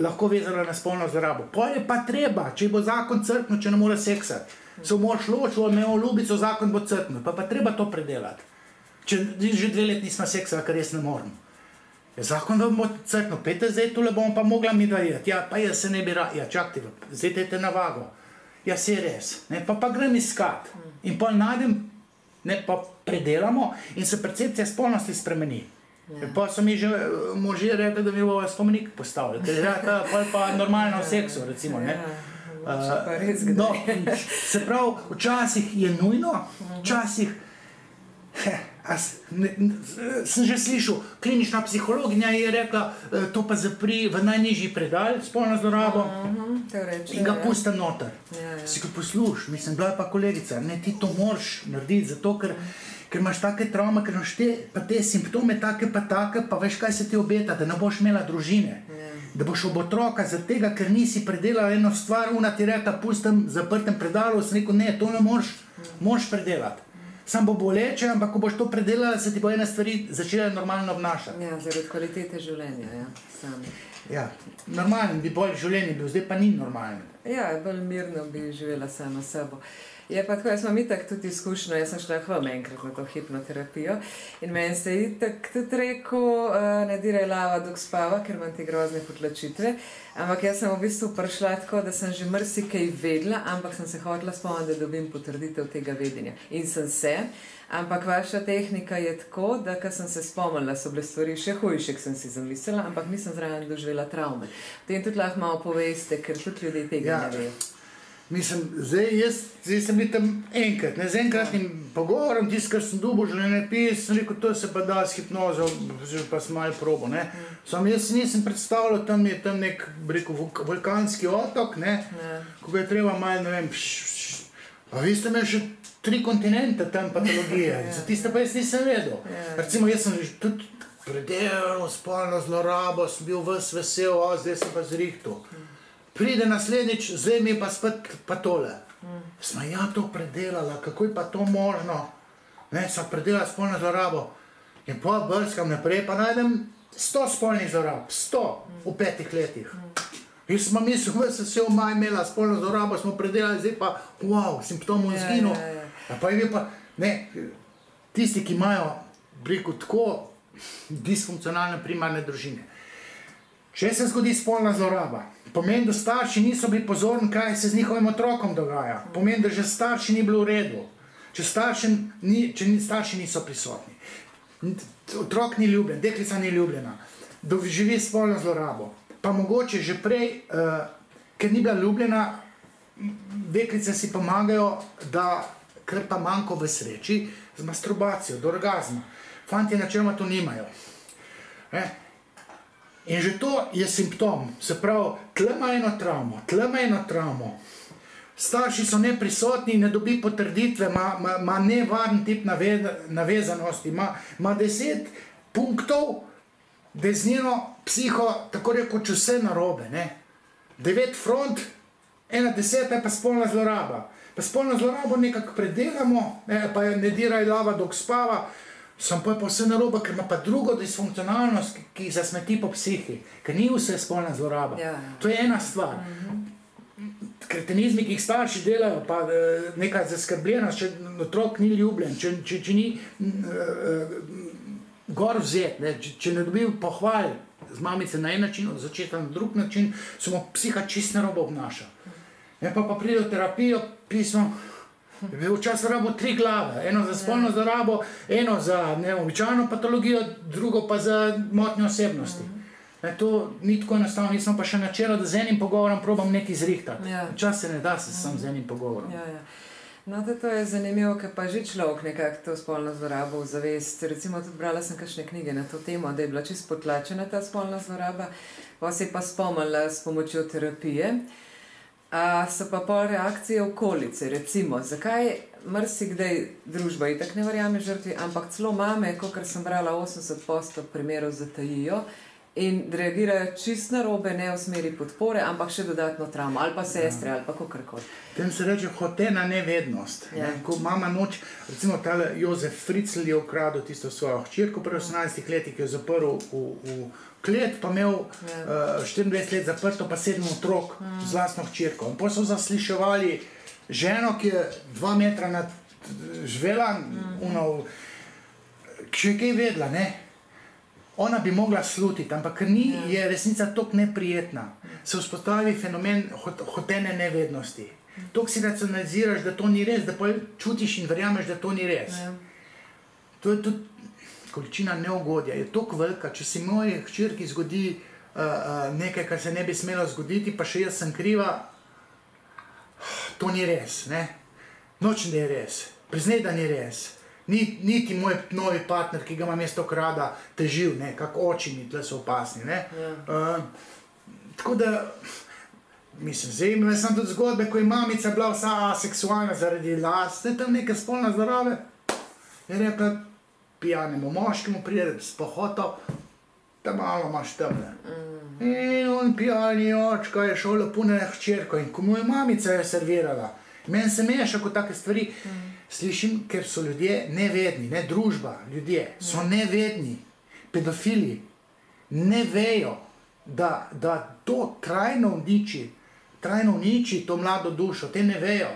lahko vezano na spolno zlorabo. Pol je pa treba, če bo zakon crknil, če ne more seksati. Se moraš ločil, imel ljubico, zakon bo crknil, pa treba to predelati. Če že 2 let nisma seksala, ker res ne morem. Zakon vam bo crknil, pejte zdaj tule bom pa mogla mi dajati, ja, pa jaz se ne bi ja, čakajte, zdaj dajte na vago. Ja, se je res, pa grem iskat. In pa najdem, pa predelamo in se percepcija spolnosti spremeni. Pa so mi že možje rekli, da mi bo spomenik postavili, ker je pa normalno v seksu, recimo, no, se pravi, včasih je nujno, včasih, sem že slišal, klinična psihologinja je rekla, to pa zapri v najnižji predal, spolno zlorabo, in ga pustim noter. Si ga posluš, mislim, bila je pa kolegica, ne, ti to moraš narediti, zato ker imaš take travme, ker imaš te simptome take, pa veš, kaj se ti obeta, da ne boš imela družine, da boš ob otroka, zaradi tega, ker nisi predelala eno stvar, ona ti rekla, pustim zaprtem predalu, sem rekel, ne, to ne moraš predelati. Sam bo boleče, ampak ko boš to predelala, se ti bo ena stvari začela normalno obnašati. Ja, zaradi kvalitete življenja, ja, sami. Ja, normalen bi bolj življenje bil, zdaj pa ni normalen. Ja, bolj mirno bi živela sama sabo. Je pa tako, jaz imam itak tudi izkušnjo, jaz sem šla vam enkrat na to hipnoterapijo in meni se je itak tudi rekel, ne diraj lava, dok spava, ker imam te grozne potlačitve, ampak jaz sem v bistvu prišla tako, da sem že marsikaj vedela, ampak sem se hotela spomniti, da dobim potrditev tega vedenja. In sem se, ampak vaša tehnika je tako, da ko sem se spomnila, so bile stvari še hujše, sem si zamislila, ampak nisem zraven doživela travme. O tem tudi lahko malo poveste, ker tudi ljudje tega ne vejo. Mislim, zdaj sem bil tam enkrat, z enkratnim pogovorom, tisto, kar sem dobil življenjepis, sem rekel, to se pa da s hipnozo, pa sem malo probo, ne. Samo jaz nisem predstavljal, tam je tam nek, rekel, vulkanski otok, ne, ko ga je treba malo, ne vem, a vi ste imeli še 3 kontinente tam patologije, za tiste pa jaz nisem vedel. Recimo, jaz sem tudi predelal spolno zlorabo, sem bil ves vesel, zdaj sem pa zrihtal. Pride naslednjič, zdaj mi je pa spet pa tole. Sem ja to predelala, kako je pa to možno? Ne, sem predelala spolno zlorabo. In pa brskam naprej, pa najdem 100 spolnih zlorab, 100 v 5 letih. In sem mislil, da sem se v maj imela spolno zlorabo, smo predelali, zdaj pa, wow, simptomov izginil. Pa je bil pa, ne, tisti, ki imajo, rekel, tako disfunkcionalne primarne družine. Če se zgodi spolna zloraba, pomeni, da starši niso bili pozorni, kaj se z njihovim otrokom dogaja. Pomeni, da že starši ni bilo v redu. Če starši niso prisotni. Otrok ni ljubljen, deklica ni ljubljena. Doživi spolno zlorabo. Pa mogoče že prej, ker ni bila ljubljena, deklice si pomagajo, da ker pa manjko v sreči, z masturbacijo, do orgazma. Fantje načeloma to nimajo. In že to je simptom, se pravi, tle ima eno travmo, starši so neprisotni, ne dobi potrditve, ima nevaren tip navezanosti, ima 10 punktov, da je z njeno psiho, tako rekoč, vse narobe, ne. 9 front, 1/10 je pa spolna zloraba. Pa spolno zlorabo nekako predelamo, pa ne diraj lava, dok spava, sem pa vse narobe, ker ima pa drugo disfunkcionalnost, ki zasmeti po psihi, ker ni vse spolna zloraba. To je ena stvar. Kretenizmi, ki jih starši delajo, pa neka zaskrbljenost, če otrok ni ljubljen, če ni gor vzet, če ne dobi pohval z mamice na en način, od začetka na drug način, se mu psiha čist narobe obnaša. Pa pride v terapijo, pismo, je včasih rabo 3 glave, eno za spolno zlorabo, eno za neobičajno patologijo, drugo pa za motnjo osebnosti. To ni tako enostavno, nismo pa še načelo, da z enim pogovorom probam nekaj zrihtati. Včasih se ne da se sam z enim pogovorom. No, to je zanimivo, ker pa že človek nekako to spolno zlorabo v zavest. Recimo tudi brala sem kakšne knjige na to temo, da je bila čisto potlačena ta spolna zloraba, pa se je pa spomnila s pomočjo terapije. So pa pol reakcije okolice, recimo, zakaj marsikdaj družba itak ne verjame žrtvi, ampak celo mame, kakor sem brala, 80% primerov zatajijo in reagirajo čist narobe, ne v smeri podpore, ampak še dodatno travmo, ali pa sestre, ali pa kakorkoli. Tem se reče hotena nevednost. Ko mama noč, recimo tale Jozef Fritzl je ukradel tisto svojo hčerko, pri 18 letih je zaprl v klet, pa imel 24 let zaprto, pa 7 otrok z lastno hčerko. In potem so zasliševali ženo, ki je 2 metra nad žvela, ki je kaj vedela, ne? Ona bi mogla slutiti, ampak ker ni, je resnica toliko neprijetna. Se vzpostavi fenomen hotene nevednosti. Toliko si racionaliziraš, da to ni res, da pa čutiš in verjameš, da to ni res. To je tudi količina neugodja, je toliko velika, če se moji hčerki zgodi nekaj, kar se ne bi smelo zgoditi, pa še jaz sem kriva, to ni res, ne. Noč ne je res, priznaj, da ni res. Niti moj novi partner, ki ga imam jaz toliko rada, težil, ne, kak oči mi tle so opasni, ne. Tako da, mislim, zdaj imel sem tudi zgodbe, ko je mamica bila vsa aseksualna zaradi laste, tam neke spolne zlorabe, je rekla pijanemu moškemu, pride s pohoto, da malo imaš temne. In on pijani očka je šel pune hčerko in ko mu je mamica je servirala. Meni se meša, ko take stvari slišim, ker so ljudje nevedni, ne družba, ljudje so nevedni, pedofili ne vejo, da to trajno uniči to mlado dušo, te ne vejo,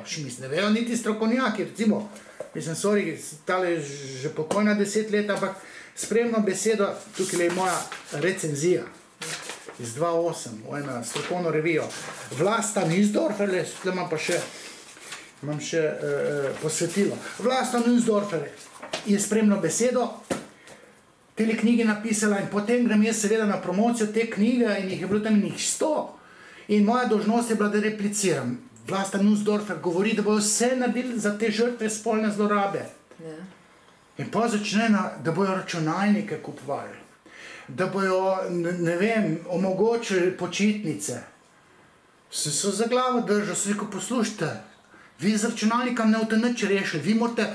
ne vejo niti strokovnjaki, recimo, sorry, tale je že pokojna 10 let, ampak spremno besedo, tukaj je moja recenzija iz 2008, v ena strokovno revijo, Vlasta Nussdorfer, tukaj imam še posvetilo, Vlasta Nussdorfer je spremno besedo tele knjige napisala in potem grem jaz seveda na promocijo te knjige in jih je bilo tam njih 100 in moja dolžnost je bila, da repliciram. Vlasta Nussdorfer govori, da bojo vse naredili za te žrtve spolne zlorabe. In pa začne, da bojo računalnike kupovali, da bojo, ne vem, omogočili počitnice. Sem se za glavo držal, sem rekel, poslušajte, vi z računalnika ne boste nič rešili, vi morate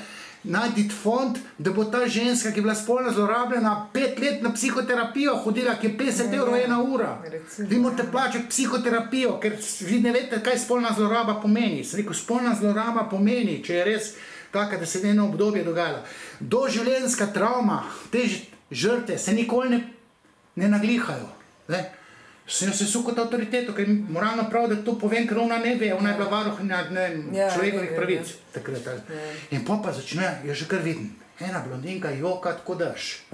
najti fond, da bo ta ženska, ki je bila spolno zlorabljena, 5 let na psihoterapijo hodila, ki je 50 evrov ena ura. Vi morate plačati psihoterapijo, ker vi ne veste, kaj spolna zloraba pomeni. Sem rekel, spolna zloraba pomeni, če je res taka, da se eno obdobje dogajala. Doživljenjska travma, te žrtve se nikoli ne naglihajo. Sem se su kot avtoriteto, ker moralno prav, da to povem, ker ona ne ve, ona je bila varuhinja človekovih pravic. In pa začne, jaz že kar vidim, ena blondinka joka tako daš.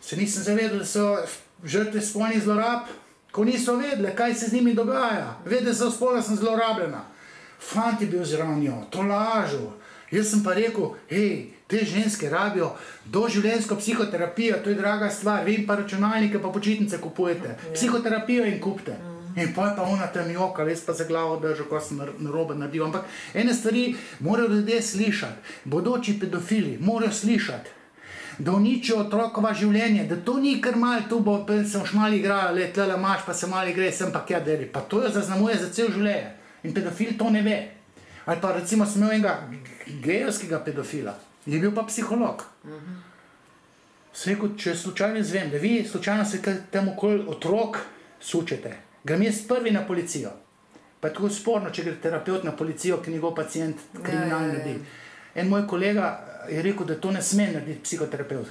Se nisem zavedel, da so žrtve spolnih zlorab, ko niso vedele, kaj se z njimi dogaja. Vede so spolno sem zlorabljena. Fant je bil zraven njo, to lažo. Jaz sem pa rekel, hej, te ženske rabijo doživljenjsko psihoterapijo, to je draga stvar, vi jim pa računalnike pa počitnice kupujete, psihoterapijo jim kupite. In pa je pa ona tam joka, jaz pa za glavo držal, ko sem narobe naredil. Ampak ene stvari morajo ljudje slišati, bodoči pedofili morajo slišati, da uničijo otrokova življenje, da to ni kar malo, tu bo, sem už malo igrala, tlele imaš, pa se malo igre, sem pa kja deli, pa to jo zaznamuje za cel življenje. In pedofil to ne ve. Ali pa recimo sem imel enega gejevskega pedofila, je bil pa psiholog. Se rekel, če slučajno izvem, da vi slučajno se temu okoli otrok sučete, grem jaz prvi na policijo. Pa je tako sporno, če gre terapeut na policijo, ki njegov pacient kriminalno naredi. En moj kolega je rekel, da to ne sme narediti psihoterapeut.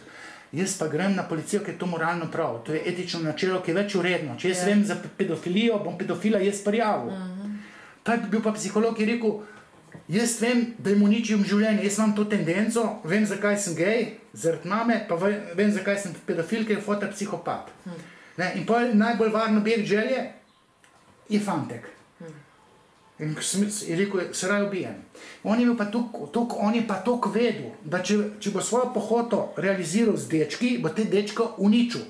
Jaz pa grem na policijo, ker je to moralno prav. To je etično načelo, ki je več uredno. Če jaz vem za pedofilijo, bom pedofila jaz prijavil. Pa je bil pa psiholog, ki je rekel, jaz vem, da jim uničim življenje, jaz imam to tendenco, vem, zakaj sem gej, zaradi mame, pa vem, zakaj sem pedofil, ker je fotor-psihopat. In pa najbolj varen objekt želje je fantek. In je rekel, se raj ubijem. On je pa toliko vedel, da če bo svojo pohoto realiziral z dečki, bo te dečko uničil.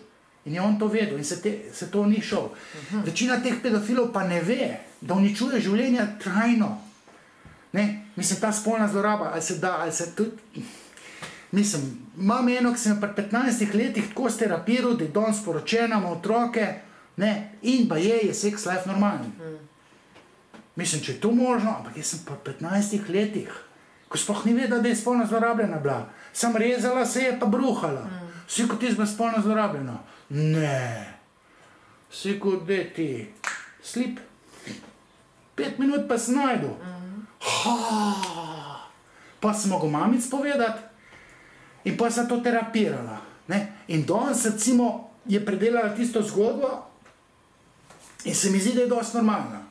In je on to vedel in se to ni šel. Večina teh pedofilov pa ne ve, da uničuje življenja trajno. Mislim, ta spolna zloraba, ali se da, ali se tudi... Mislim, imam eno, ki sem pri 15 letih tako sterapiral, da je danes poročena, ima otroke, in pa je sex life normalen. Mislim, če je to možno, ampak jaz sem pri 15 letih, ko sploh ni vedela, da je spolna zlorabljena bila. Sam rezala se je pa bruhala. Vsi kot ti zba spolna zlorabljena. Ne. Vsi kot da ti slip. 5 minut pa se najdu. Pa sem mogel mamic povedati in pa sem to terapirala. In danes recimo je predelala tisto zgodbo in se mi zdi, da je dosti normalna.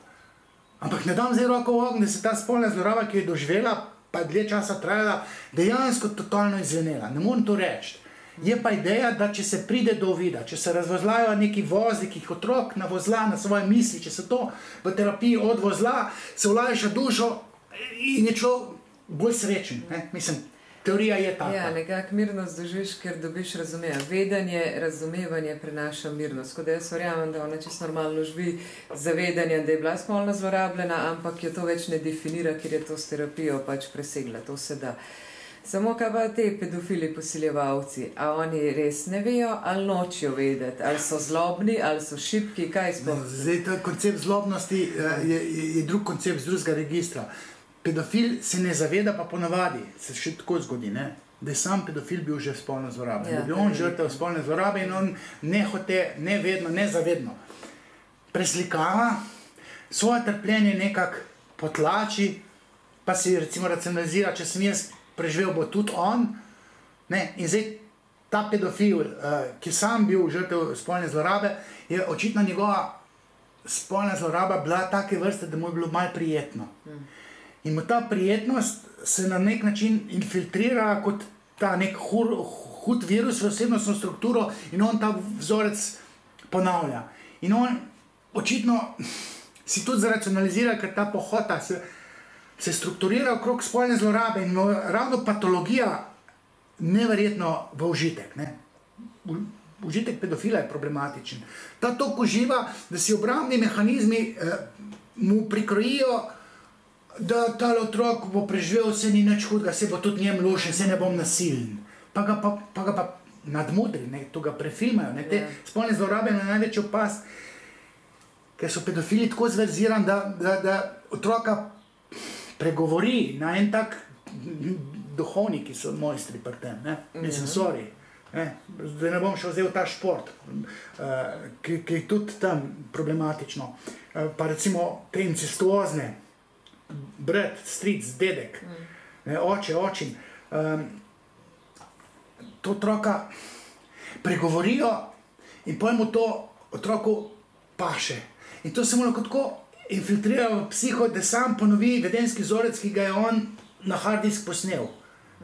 Ampak ne dam zdaj roko v ogenj, da se ta spolna zloraba, ki je doživela, pa je dlje časa trajala, dejansko totalno izvenela. Ne morem to reči. Je pa ideja, da če se pride do uvida, če se razvozlajo neki vozi, ki jih otrok navozla na svoje misli, če se to v terapiji odvozla, se olajša dušo in je človek bolj srečen. Mislim, teorija je taka. Ja, nekako mirnost doživiš, ker dobiš vedenje, razumevanje prenaša mirnost. Ko da jaz verjamem, da ona čisto normalno živi zavedanje, da je bila spolno zlorabljena, ampak jo to več ne definira, ker je to s terapijo pač presegla, to se da. Samo kaj pa te pedofili posiljevalci, a oni res ne vejo ali nočijo vedeti, ali so zlobni, ali so šibki, kaj sploh? Zdaj, ta koncept zlobnosti je drug koncept z drugega registra. Pedofil se ne zaveda, pa ponavadi se še tako zgodi, da je sam pedofil bil že spolno zlorabljen. Da je bil on žrtev spolne zlorabe in on nehote, nevedno, nezavedno preslikava, svoje trpljenje nekako potlači, pa si recimo racionalizira, če sem jaz preživel, bo tudi on. In zdaj ta pedofil, ki sam bil žrtev spolne zlorabe, je očitno njegova spolna zloraba bila take vrste, da mu je bilo malo prijetno. In mu ta prijetnost se na nek način infiltrira kot ta nek hud virus v osebnostno strukturo in on ta vzorec ponavlja. In on očitno si tudi zracionalizira, ker ta pohota se strukturira okrog spolne zlorabe in ravno patologija neverjetno v užitek. Ne? Užitek pedofila je problematičen. Ta tok uživa, da si obrambni mehanizmi mu prikrojijo, da ta otrok bo preživel, se ni nič hudega, se bo tudi njem lušen, se ne bom nasilen. Pa ga pa nadmudri, to ga prefilmajo. Ne? Te spolne zlorabe na največjo past, ker so pedofili tako zverzirani, da otroka pregovori na en tak duhovnik, ki so mojstri pri tem. Mislim, sorry. Da ne bom še vzel ta šport, ki je tudi tam problematično. Pa recimo te incestuozne, brat, stric, dedek, oče, očin, to otroka pregovorijo in potem mu to otroku paše. In to se mu lahko tako infiltrira v psiho, da sam ponovi vedenski vzorec, ki ga je on na hard disk posnel.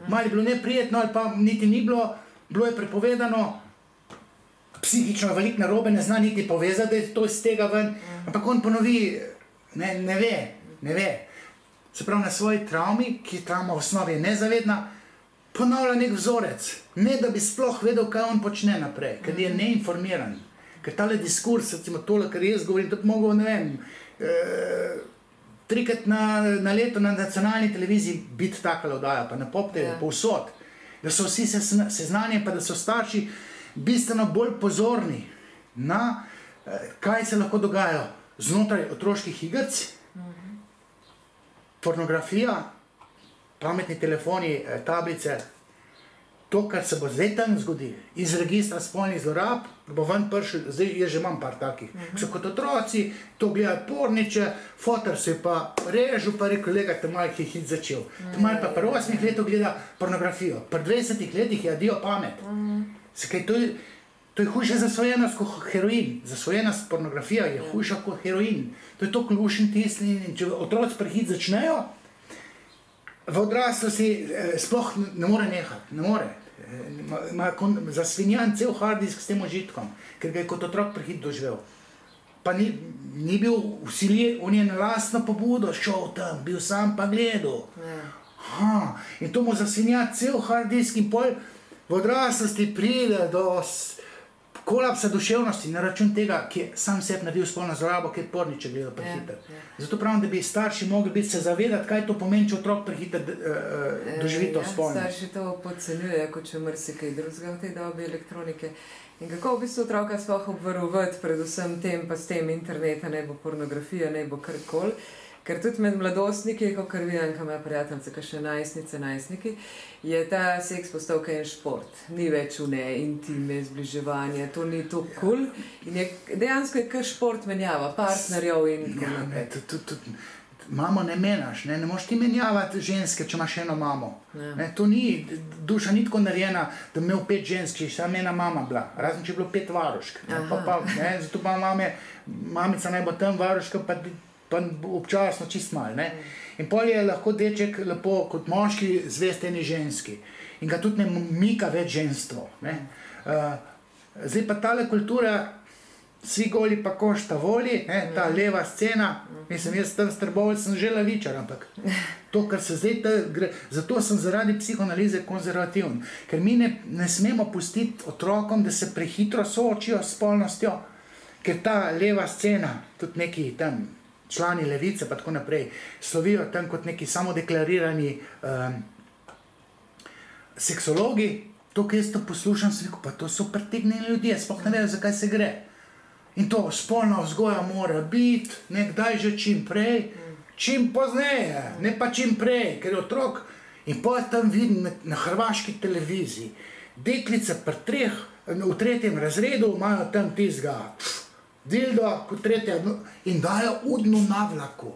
Malo je bilo neprijetno ali pa niti ni bilo, bilo je prepovedano, psihično veliko narobe, ne zna niti povezati, da je to iz tega ven, ampak on ponovi, ne ve. Se pravi, na svoji travmi, ki travma v osnovi je nezavedna, ponavlja nek vzorec, ne da bi sploh vedel, kaj on počne naprej, ker je neinformiran. Ker tale diskurs, recimo tole, kar jaz govorim, tudi mogo, ne vem, 3-krat na leto na nacionalni televiziji biti takale oddaja, pa na Pop TV, povsod. Da so vsi seznanjeni, pa da so starši bistveno bolj pozorni na kaj se lahko dogaja znotraj otroških igrc, pornografija, pametni telefoni, tablice, to, kar se bo zdaj tam zgodi, iz registra spolnih zlorab, bo ven prišel, zdaj jaz že imam par takih, so kot otroci, to gledajo porniče, fotor se pa režu, pa rekel, lega, te malo je hit začel. Te malo pa pri 8 letih gleda pornografijo, pri 20 letih je adio pamet. Sekaj, to je hujše zasvojenost kot heroin, zasvojenost pornografija je hujša kot heroin. To je to klušen tisni, če otroci prehit začnejo, v odraslosti sploh ne more nehati, ne more. Ima zasvinjan cel hard disk s tem užitkom, ker ga je kot otrok prehit doživel. Pa ni bil vsiljen, on je na lastno pobudo šel tam, bil sam pa gledal. In to mu zasvinja cel hard disk in pol v odraslosti pride do kolapsa duševnosti na račun tega, ki je sam sebi naredil spolno zlorabo, ki je porniče gledal prehiter. Zato pravim, da bi starši mogli biti se zavedati, kaj to pomeni, če otrok prehiter doživi to spolno. Starši to podcenjujejo, kot če marsikaj drugega v tej dobi elektronike. In kako v bistvu otroka sploh obvarovati predvsem tem, pa s tem interneta, ne bo pornografija, ne bo karkoli. Ker tudi med mladostniki, kot vidim, ko imajo prijateljice, kakšne najstniki, je ta seks postal kaj en šport. Ni več vne intime, zbliževanje, to ni to kul. In dejansko je kar šport menjava, partnerjev in tako naprej. Mamo ne menaš, ne moš ti menjavati ženske, če imaš eno mamo. To ni, duša ni tako narejena, da imel 5 žensk, samo ena mama bila, razen če je bilo 5 varušk. Zato pa mamica naj bo tam varuška, pa občasno čist malo. In pol je lahko deček lepo kot moški zvest eni ženski. In ga tudi ne mika več ženstvo. Zdaj pa tale kultura, svi goli pa košta voli, ta leva scena, mislim, jaz tam Strbovelj sem že levičar, ampak to, kar se zdaj gre, zato sem zaradi psihoanalize konzervativen, ker mi ne smemo pustiti otrokom, da se prehitro soočijo s spolnostjo, ker ta leva scena, tudi neki tam člani levice pa tako naprej, slovijo tam kot neki samodeklarirani seksologi. To, ki jaz to poslušam, sem rekel, pa to so pretegnjeni ljudje, sploh ne vejo, zakaj se gre. In to spolna vzgoja mora biti, nekdaj že čim prej, čim pozneje, ne pa čim prej, ker je otrok. In potem tam vidim na hrvaški televiziji, deklice v 3. razredu imajo tam tistega dildo kot 3. in dajo udno navlaku.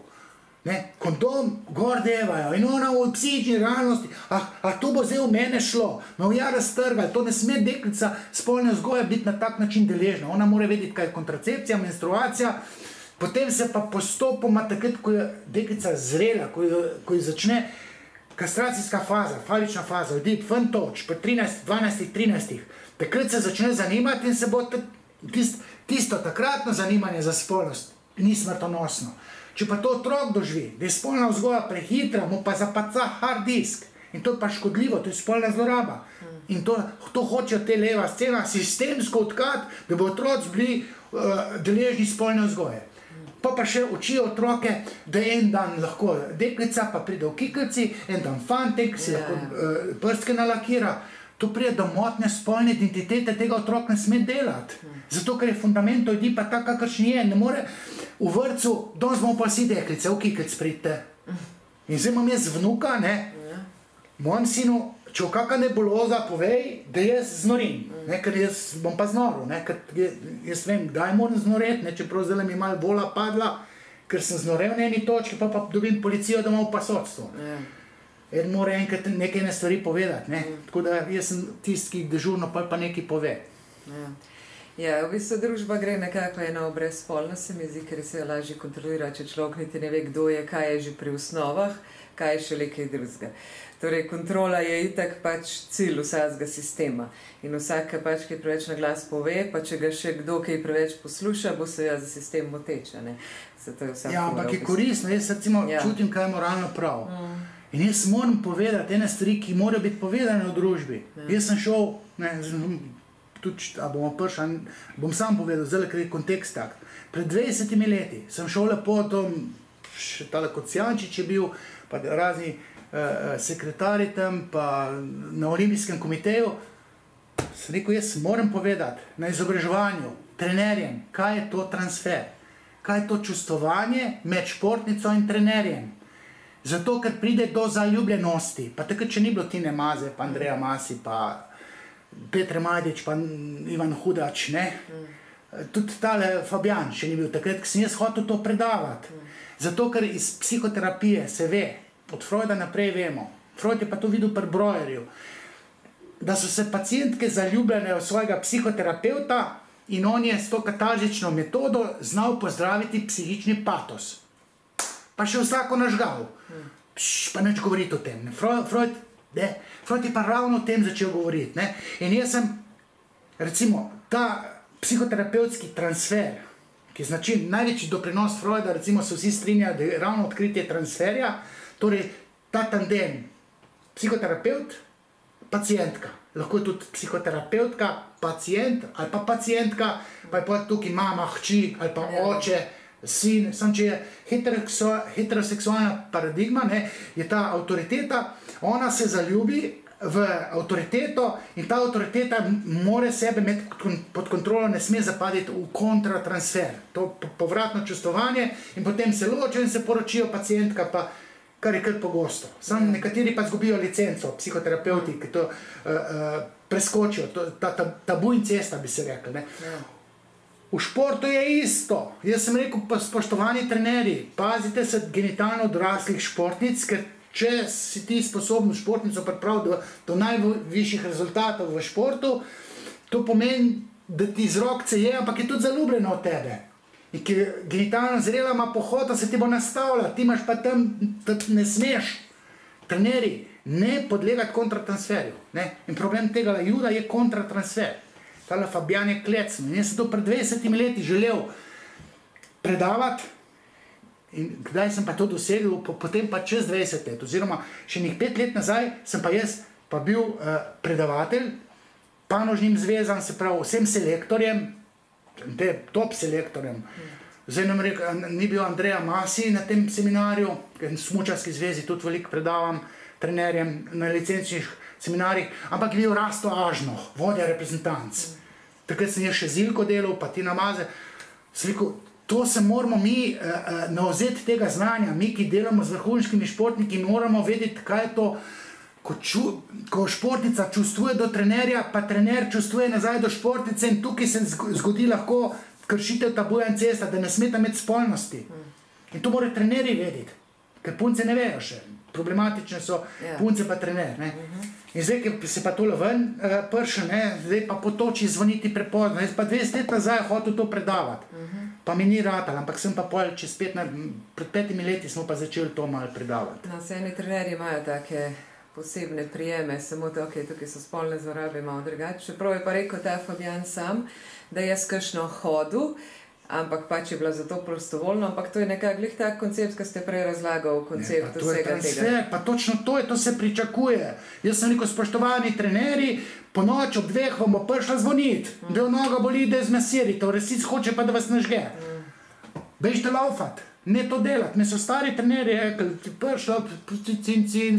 Kondom gor devajo in ona v psihični realnosti, a to bo zdaj v mene šlo, me v ja raztrgali, to ne sme deklica spolne vzgoje biti na tak način deležna. Ona mora vedeti, kaj je kontracepcija, menstruacija, potem se pa postopoma, takrat, ko je deklica zrela, ko je začne kastracijska faza, falična faza, odi ven toč, po 12, 13, takrat se začne zanimati in se bo tisto takratno zanimanje za spolnost ni smrtonosno. Če pa to otrok doživi, da je spolna vzgoja prehitra, mu pa zapaca hard disk in to je pa škodljivo, to je spolna zloraba. In to hoče te leva scena sistemsko odkat, da bo otroci bili deležni spolne vzgoje. Pa še učijo otroke, da en dan lahko deklica, pa pride v kiklici, en dan fantek, si lahko prstke nalakira. To pride do motnje spolne identitete, tega otrok ne sme delati. Zato, ker je fundament ljudi pa tak, kakršni je. Ne more v vrtcu, danes bomo pa vsi deklice, v kiklic pridite. In zdaj imam jaz vnuka, mojem sinu, če v kakšna nebuloza povej, da jaz znorim, ker jaz bom pa znoril, ker jaz vem, kdaj moram znoreti, čeprav zdaj mi malo bola padla, ker sem znorel na eni točki, pa dobim policijo domov pa sodstvo. En mora enkrat nekaj stvari povedati, tako da jaz sem tisti, ki dežurno pa nekaj pove. Ja, v bistvu družba gre nekako eno brezspolnost, se mi zdi, ker se lažje kontrolira, če človek niti ne ve, kdo je, kaj je že pri osnovah, kaj je šele kaj drugega. Torej, kontrola je itak pač cilj vsakega sistema in vsak pač, ki preveč na glas pove, pa če ga še kdo, ki preveč posluša, bo se za sistem moteča, Zato je vsak ja, ampak je koristno, jaz recimo čutim, kaj je moralno prav. In jaz moram povedati ene stvari, ki morajo biti povedane v družbi. Jaz sem šel, bom sam povedal, zdaj, ker je kontekst tak. Pred 20 leti sem šel lepo še tale Kocijančič je bil, pa razni sekretari tam, pa na Olimpijskem komiteju. Sem rekel, jaz moram povedati na izobraževanju, trenerjem, kaj je to transfer, kaj je to čustvovanje med športnico in trenerjem. Zato, ker pride do zaljubljenosti, pa takrat, če ni bilo Tine Maze, pa Andreja Masi, pa Petre Majdič, pa Ivan Hudač, tudi tale Fabijan še ni bil takrat, ker sem jaz hotel to predavati. Zato, ker iz psihoterapije se ve, od Freuda naprej vemo, Freud je pa to videl pri Breuerju, da so se pacientke zaljubljene v svojega psihoterapeuta in on je s to katarzično metodo znal pozdraviti psihični patos. Pa še vsako nažgal. Pa neč govoriti o tem. Freud je pa ravno o tem začel govoriti. In jaz sem, recimo, ta psihoterapevtski transfer, ki je značiln, največji doprinos Freuda, recimo se vsi strinjajo, da je ravno odkritje transferja, torej ta tandem psihoterapeut, pacientka. Lahko je tudi psihoterapeutka, pacient ali pa pacientka, pa je pa tukaj mama, hči ali pa oče, sin, sam če je heteroseksualna paradigma, je ta avtoriteta, ona se zaljubi v avtoriteto in ta avtoriteta mora sebe imeti pod kontrolo, ne sme zapaditi v kontratransfer. To povratno čustvovanje in potem se ločijo in se poročijo pacientka, pa kar je kar pogosto. Sam nekateri pa zgubijo licenco, psihoterapeuti, ki to preskočijo, ta tabu in cesta bi se rekel. V športu je isto. Jaz sem rekel, spoštovani trenerji, pazite se genitalno odraslih športnic, ker če si ti sposobno športnico pripraviti do najvišjih rezultatov v športu, to pomeni, da ti z rokce je, ampak je tudi zaljubljena v tebe. In ki genitalno zrela ima pohota, se ti bo nastavila, ti imaš pa tam, da ne smeš. Trenerji, ne podlegati kontratransferju. In problem tega juda je kontratransfer. Tale Fabijan je klecno. In jaz sem to pred 20 leti želel predavati in kdaj sem pa to dosegel, potem pa čez 20 let, oziroma še nekaj 5 let nazaj sem pa jaz pa bil predavatelj panožnim zvezam, se pravi vsem selektorjem, top selektorjem. Zdaj nam rekel, ni bil Andreja Masi na tem seminarju, ker v smučarski zvezi tudi veliko predavam trenerjem na licenčnih seminarjih, ampak je bil Rasto Ažnoh, vodja reprezentanc. Takrat sem jaz še Zilko delal, pa Tina Maze. Sem rekel, to se moramo mi navzeti tega znanja, mi, ki delamo z vrhunskimi športniki, moramo vedeti, kaj je to, ko športnica čustvuje do trenerja, pa trener čustvuje nazaj do športnice in tukaj se zgodi lahko kršitev tabuja in cesta, da ne smeta imeti spolnosti. In to morajo trenerji vedeti. ker punce ne vejo še. Problematične so punce pa trener. Ne? In zdaj, ki se pa tole ven prše, zdaj pa potoči zvoniti prepozno. Jaz pa 20 let nazaj hotel to predavati. Pa mi ni ratal, ampak sem pa pred 5 leti smo pa začeli to malo predavati. No, eni trenerji imajo take posebne prijeme, samo to, tukaj so spolne zlorabe malo drugače. Čeprav je pa rekel ta Fabijan sam, da je skšno hodil, ampak pač je bila zato prostovoljno, ampak to je nekak glih tak koncept, ki ste prej razlagal, koncept vsega tega. To je transfer, pa točno to se pričakuje. Jaz sem rekel, spoštovani trenerji, po noč ob 2 vam bo prišla zvoniti, da noga boli, da je zmasirite, v resnici hoče pa, da vas nažge. Bežite laufat, ne to delati. Me so stari trenerji rekli, prišla,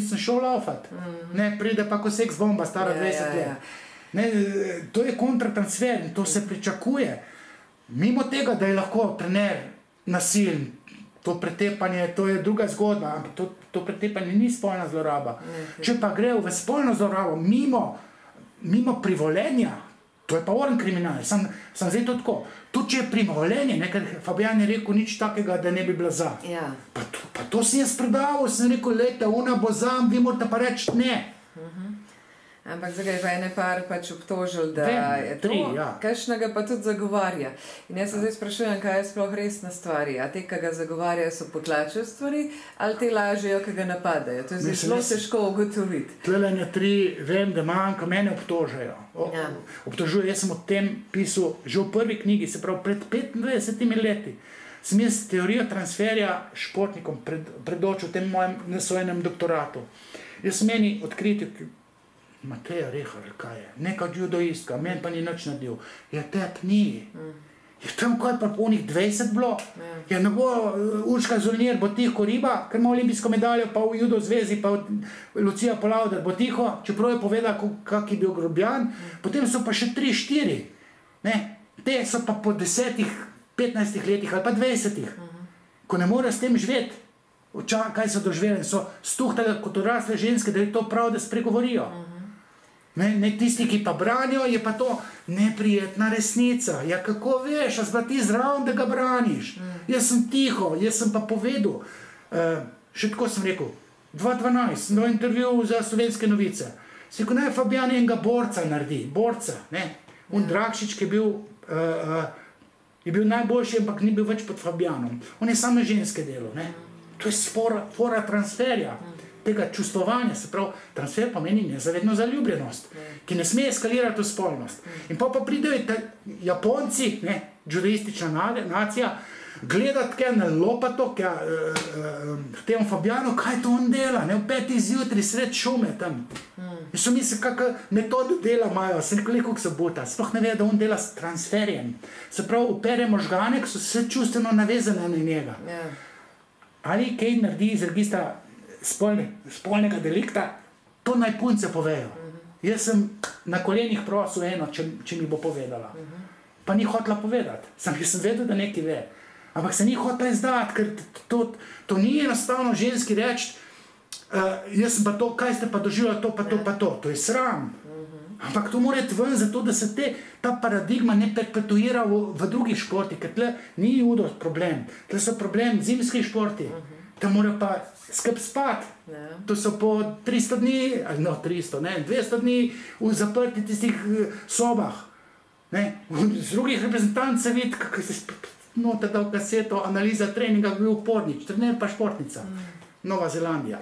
sem šel laufat. Ne, pride pa ko seks bomba, stara 20 let. Ne, to je kontratransfer in to se pričakuje. Mimo tega, da je lahko trener nasilen, to pretepanje, to je druga zgodba, ampak to pretepanje ni spolna zloraba. Če pa gre v spolno zlorabo mimo privolenja, to je pa oren kriminal, sem zdaj to tako. Tudi če je privolenje, ker Fabijan je rekel nič takega, da ne bi bila za. Pa to si jaz predaval, sem rekel, lejte, ona bo za, vi morate pa reči ne. Ampak zdaj je pa ene par pač obtožil, da je to, kakšnega pa tudi zagovarja. In jaz se zdaj sprašujem, kaj je sploh resna stvari. A te, ki ga zagovarjajo, so potlačajo stvari, ali te lažejo, ki ga napadajo? To je zelo težko ugotoviti. Tlele na 3 vem, da manjka, mene obtožajo. Obtožujo, jaz sem o tem pisal že v prvi knjigi, se pravi pred 25 leti. Sem jaz teorijo transferja športnikom predočil v tem mojem nasojenem doktoratu. Jaz sem meni odkriti, Mateja Rehar, kaj je? Neka judoistka, meni pa ni nič naredil. Ja, tep ni. Je tam kaj pa po onih 20 bilo? Ja, ne bo Urška Zolnir, bo tiho riba, ker ima olimpijsko medaljo, pa v judo zvezi, pa Lucija Polavder, bo tiho, čeprav je povedala, kak je bil grobljan. Potem so pa še 3-4. Te so pa po 10-15 letih ali pa 20. Ko ne more s tem živeti, kaj so doživeli, so stuhtali kot odrasle ženske, da je to prav, da spregovorijo. Ne, tisti, ki pa branijo, je pa to neprijetna resnica. Ja, kako veš, a zba ti zraven, da ga braniš? Jaz sem tiho, jaz sem pa povedal. Še tako sem rekel, 2012 sem dal intervju za Slovenske novice. Se rekel, naj Fabijan enega borca naredi, borca. On Dragšič, ki je bil najboljši, ampak ni bil več pod Fabijanom. On je same ženske delo. To je fora transferja. Tega čustvovanja, se pravi, transfer pomeni nezavedno zaljubljenost, ki ne sme eskalirati v spolnost. In pa pridejo Japonci, judoistična nacija, gledati kaj na lopato, temu Fabijanu, kaj to on dela, v 5 zjutraj sred šume tam. In so misli, kakšno metodo dela imajo, se nekoliko se buta, sploh ne ve, da on dela s transferjem. Se pravi, opere možgane, ki so se čustveno navezane na njega. Ali kaj naredi iz registra spolnega delikta, to naj punce povejo. Jaz sem na kolenih prosil eno, če mi bo povedala. Pa ni hotela povedati. Jaz sem vedel, da nekaj ve. Ampak se ni hotela izdati, ker to ni enostavno ženski reči, jaz sem pa to, kaj ste pa doživljali, to pa to pa to. To je sram. Ampak to mora iti ven zato, da se ta paradigma ne perpetuira v drugih športih, ker tle ni judo problem. Tle so problem zimski športi. Tam morajo pa skrb spati. To so po 300 dni, ali 200 dni v zaprti tistih sobah. Z drugih reprezentant se vidi, kako se noter dal kaseto, analiza treninga, bil Pornič, trener pa športnica. Nova Zelandija.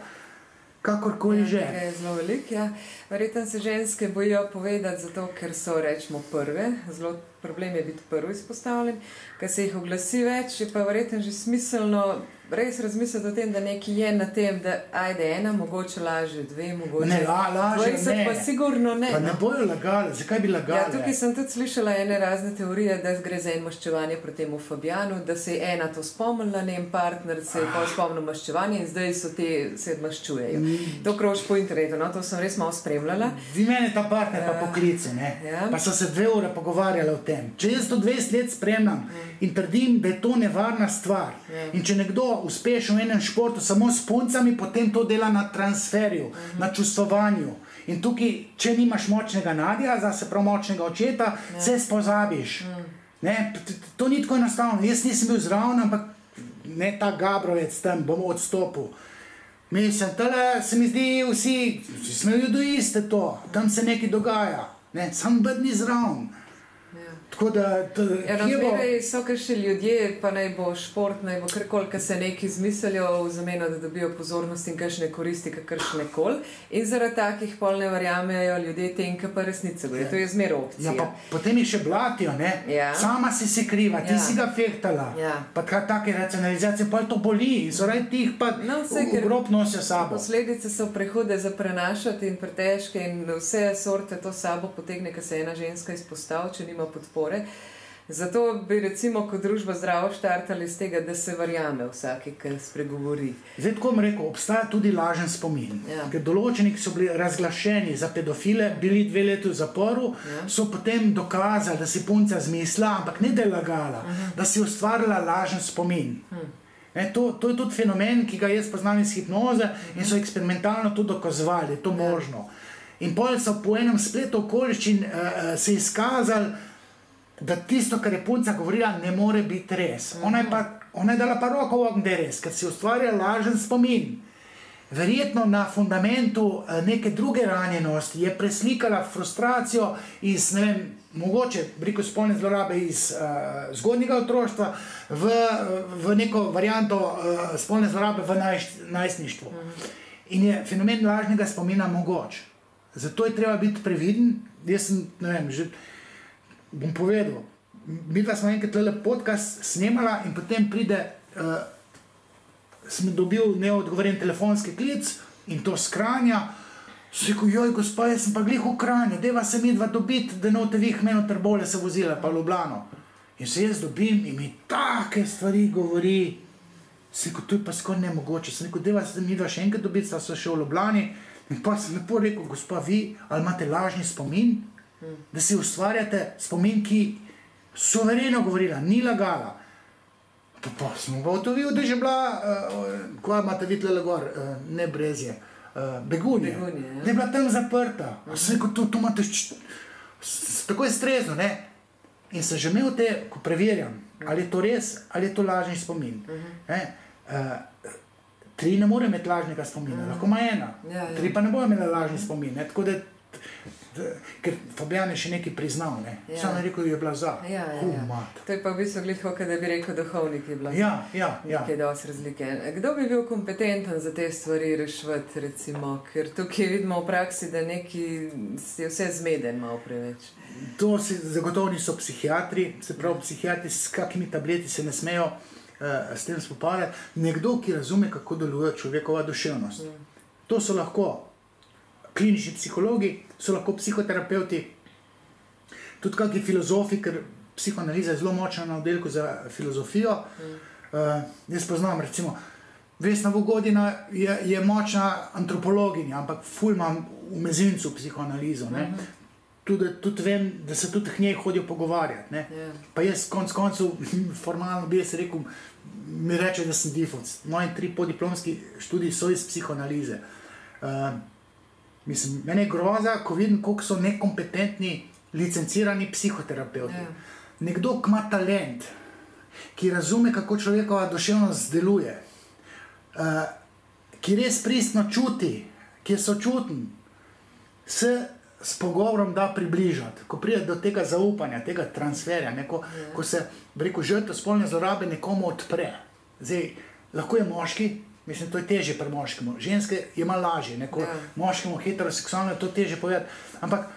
Kakorkoli že. Je zelo velik, ja. Verjetno se ženske bojijo povedati zato, ker so, rečemo, prve. Zelo problem je biti prvi izpostavljen. Ker se jih oglasi več, je pa verjetno že smiselno res razmisliti o tem, da nekaj je na tem, da ajde ena, mogoče laže, 2, mogoče 20, pa sigurno ne. Pa ne bojo lagali, zakaj bi lagali? Ja, tukaj sem tudi slišala ene razne teorije, da gre za en maščevanje proti temu Fabijanu, da se je ena to spomnila, njen partner se je pa spomnil maščevanje in zdaj so se maščujejo. To kroži po internetu, to sem res malo spremljala. Vi mene ta partner pa poklice, pa so se 2 ure pogovarjali o tem. Če jaz to 20 let spremljam in trdim, da je to nevarna stvar in če nekdo uspešen v enem športu samo s puncami, potem to dela na transferju, na čustvovanju. In tukaj, če nimaš močnega nadja, zase prav močnega očeta, se spozabiš. To ni tako enostavno. Jaz nisem bil zraven, ampak ne ta Gabrovec tam, bom odstopil. Mislim, tale se mi zdi vsi smo judoiste to, tam se nekaj dogaja, ne, sam bed ni zraven. Tako da... Razmeraj so še ljudje, pa naj bo šport, naj bo karkoli, ki se nekaj izmislijo v zameno, da dobijo pozornost in kakšne koristi, kakršne koli. In zaradi takih pol ne verjamejo ljudje tem, ki pa resnice bojo. To je zmer opcija. Ja, pa potem jih še blatijo, ne? Sama si kriva, ti si ga fehtala. Pa take racionalizacije, pa to boli in so radi tih pa v grob nosijo sabo. Posledice so prehude za prenašati in pretežke in vse sorte to sabo potegne, ko se ena ženska izpostavi, če nima podpore. Zato bi recimo kot družba zdravo štartali z tega, da se verjame vsaki, ki spregovori. Zdaj, tako bom rekel, obstaja tudi lažen spomin. Ker določeni, ki so bili razglašeni za pedofile, bili 2 leti v zaporu, so potem dokazali, da si punca zmislila, ampak ne da je lagala, da si ustvarila lažen spomin. To je tudi fenomen, ki ga jaz poznam iz hipnoze in so eksperimentalno to dokazovali, je to možno. In potem so po enem spletu okoliščin se izkazali, da tisto, kar je punca govorila, ne more biti res. Ona je dala pa roko v ogenj, da je res, ker si ustvarja lažen spomin. Verjetno na fundamentu neke druge ranjenosti je preslikala frustracijo iz, ne vem, mogoče preko spolne zlorabe iz zgodnjega otroštva v neko varianto spolne zlorabe v najstništvu. In je fenomen lažnega spomina mogoč. Zato je treba biti previden. Jaz sem, ne vem, že bom povedal, mi pa smo enkrat tole podcast snemala in potem pride, sem dobil neodgovoren telefonski klic in to s Kranja. So rekel, joj, gospa, jaz sem pa glih v Kranju, deva se midva dobiti, da ne vih meno Trbole se vozila, pa Ljubljano. In se jaz dobim in mi take stvari govori. Se rekel, to je pa skoraj nemogoče. Sem rekel, deva se midva še enkrat dobiti, sta se še v Ljubljani. In pa sem lepo rekel, gospa, vi, ali imate lažni spomin? Da si ustvarjate spomin, ki suvereno govorila, ni lagala. Pa smo ugotovili, da je že bila, ko imate vi tle gor, ne Brezje, Begunje. Da je bila tam zaprta. Sem rekel, to imate tako je strezno, ne? In sem že imel te, ko preverjam, ali je to res, ali je to lažni spomin. 3 ne more imeti lažnega spomina, lahko ima 1. 3 pa ne bojo imeli lažni spomin, tako da ker Fabijan je še nekaj priznal, ne? Sam je rekel, da je bila za. To je pa v bistvu glihko, da bi rekel, duhovnik je bila za. Nekaj dosti razlike. Kdo bi bil kompetenten za te stvari rešvati, recimo? Ker tukaj vidimo v praksi, da neki je vse zmeden malo preveč. To zagotovo niso psihiatri, se pravi, psihiatri s kakimi tableti se ne smejo s tem spopadati. Nekdo, ki razume, kako deluje človekova duševnost. To so lahko klinični psihologi, so lahko psihoterapeuti, tudi kakšni filozofi, ker psihoanaliza je zelo močna na oddelku za filozofijo. Jaz poznam, recimo, Vesna Vogodina je močna antropologinja, ampak ful imam v mezincu psihoanalizo. Tudi vem, da se tudi k njej hodijo pogovarjati. Pa jaz koncu formalno bi jaz rekel, mi reče, da sem difovc. Moji 3 podiplomski študiji so iz psihoanalize. Mislim, mene je groza, ko vidim, koliko so nekompetentni, licencirani psihoterapeuti. Nekdo, ki ima talent, ki razume, kako človekova duševnost deluje, ki res pristno čuti, ki je sočuten, se s pogovorom da približati. Ko pride do tega zaupanja, tega transferja, ko se, rekel, žrtev spolne zlorabe nekomu odpre. Zdaj, lahko je moški, mislim, to je težje pri moškemu. Ženske je malo lažje, moškemu heteroseksualno je to težje povedati. Ampak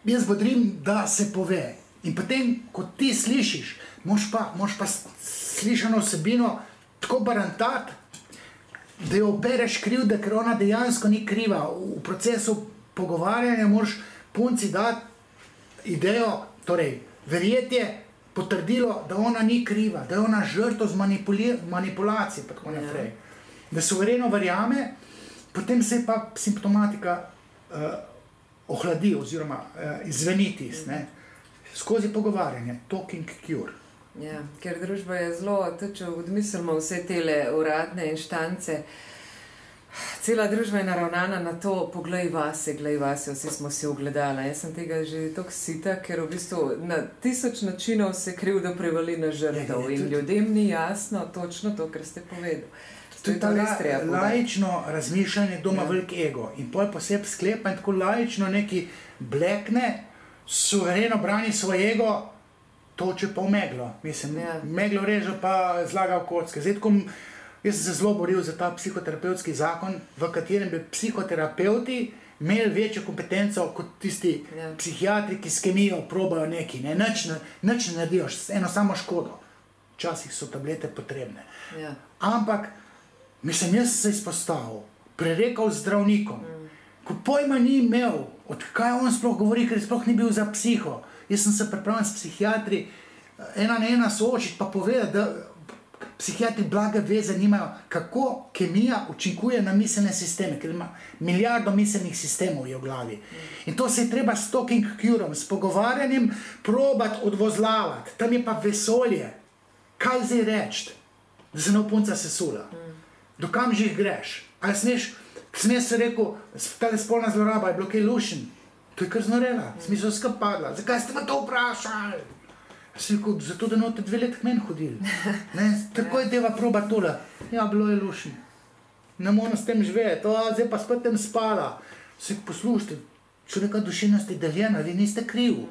jaz bodrim, da se pove. In potem, ko ti slišiš, moš pa slišano vsebino tako barantati, da jo opereš krivde, ker ona dejansko ni kriva. V procesu pogovarjanja moraš punci dati idejo, torej verjetje, potrdilo, da ona ni kriva, da je ona žrtev z manipulacije, pa tako naprej. Da suvereno verjame, potem se pa simptomatika ohladi oziroma izveniti skozi pogovarjanje, talking cure. Ker družba je zelo, tudi če odmislimo vse tele uradne inštance, Cela družba je naravnana na to, poglej vase, vsi smo si ogledali. Jaz sem tega že toliko sita, ker v bistvu na 1000 načinov se krivda prevali na žrtev in ljudem ni jasno točno to, kar ste povedali. To je ta laično razmišljanje, kdo ima velik ego in pol posebej sklepa in tako laično neki blekne, suvereno brani svoj ego, toče pa v meglo. Mislim, meglo reže pa zlaga v kocke. Zdaj, jaz sem se zelo boril za ta psihoterapevtski zakon, v katerem bi psihoterapeuti imeli večjo kompetenco kot tisti psihiatri, ki s kemijo probajo nekaj. Nič ne naredijo, eno samo škodo. Včasih so tablete potrebne. Ampak, mislim, jaz sem se izpostavil, prerekal zdravnikom, ko pojma ni imel, odkaj on sploh govori, ker sploh ni bil za psiho. Jaz sem se pripravljen s psihiatri ena na ena soočiti pa povedati, da psihiatri blage veze nimajo, kako kemija učinkuje na miselne sisteme, ker ima milijardo miselnih sistemov v glavi. In to se je treba s talking curom, s pogovarjanjem probati odvozlavati. Tam je pa vesolje. Kaj zdaj reči, da se punca sesula? Dokam že jih greš? Ali smeš se rekel, tale spolna zloraba je bilo kaj lušen? To je kar znorela, smisel skap padla. Zakaj ste me to vprašali? Zato, da note 2 leti k meni hodili. Tako je deva proba tole. Ja, bilo je lušno. Ne morem s tem živeti. Zdaj pa spet tem spala. Poslušajte, človeka duševnost je deljena, vi niste kriv.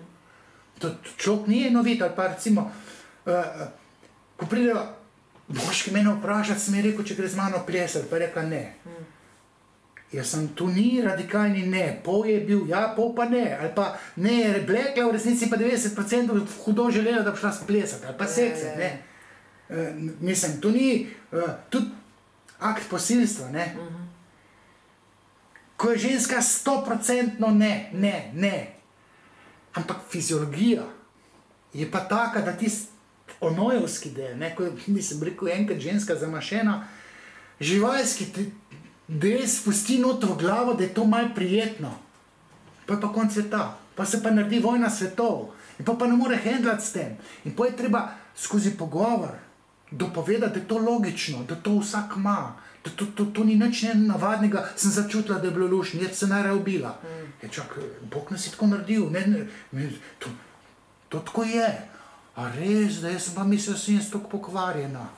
Človek ni enovit, ali pa recimo, ko pride moški mene vprašati, sem je rekel, če gre z mano plesati, pa je rekla ne. Jaz sem tu ni radikalni ne, pol je bil ja, pol pa ne, ali pa ne, je blekla, v resnici pa 90% hudo želela, da bi šla splesati, ali pa seksati, ne. Mislim, tu ni, tudi akt posilstva, ne. Ko je ženska 100% ne. Ampak fiziologija je pa taka, da tisti onojevski del, ne, ko je, mislim, rekel, enkrat ženska zamašena, živalski del spusti not v glavo, da je to malo prijetno. Pa je pa konc sveta. Pa se pa naredi vojna svetov. In pa ne more hendlati s tem. In pa je treba skozi pogovor dopovedati, da je to logično, da to vsak ima. Da to ni nič nenavadnega. Sem začutila, da je bilo lušno, jer se najraje ubila. Čak, Bog nas je tako naredil. To tako je. A res, da jaz sem pa mislila, da sem jaz tako pokvarjena.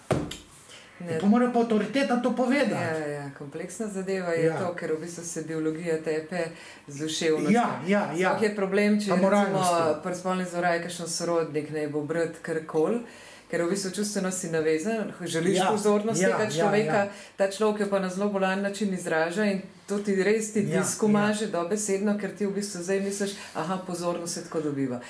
Pa mora pa avtoriteta to povedati. Ja, kompleksna zadeva je to, ker v bistvu se biologija tepe z duševnostjo. Sploh je problem, če recimo pri spolni zlorabi kakšen sorodnik ne bo brat karkoli, ker v bistvu čustveno si navezan, želiš pozornost tega človeka, ta človek jo pa na zelo bolan način izraža in to ti res ti diskomaže dobesedno, ker ti v bistvu zdaj misliš, aha, pozornost se tako dobiva.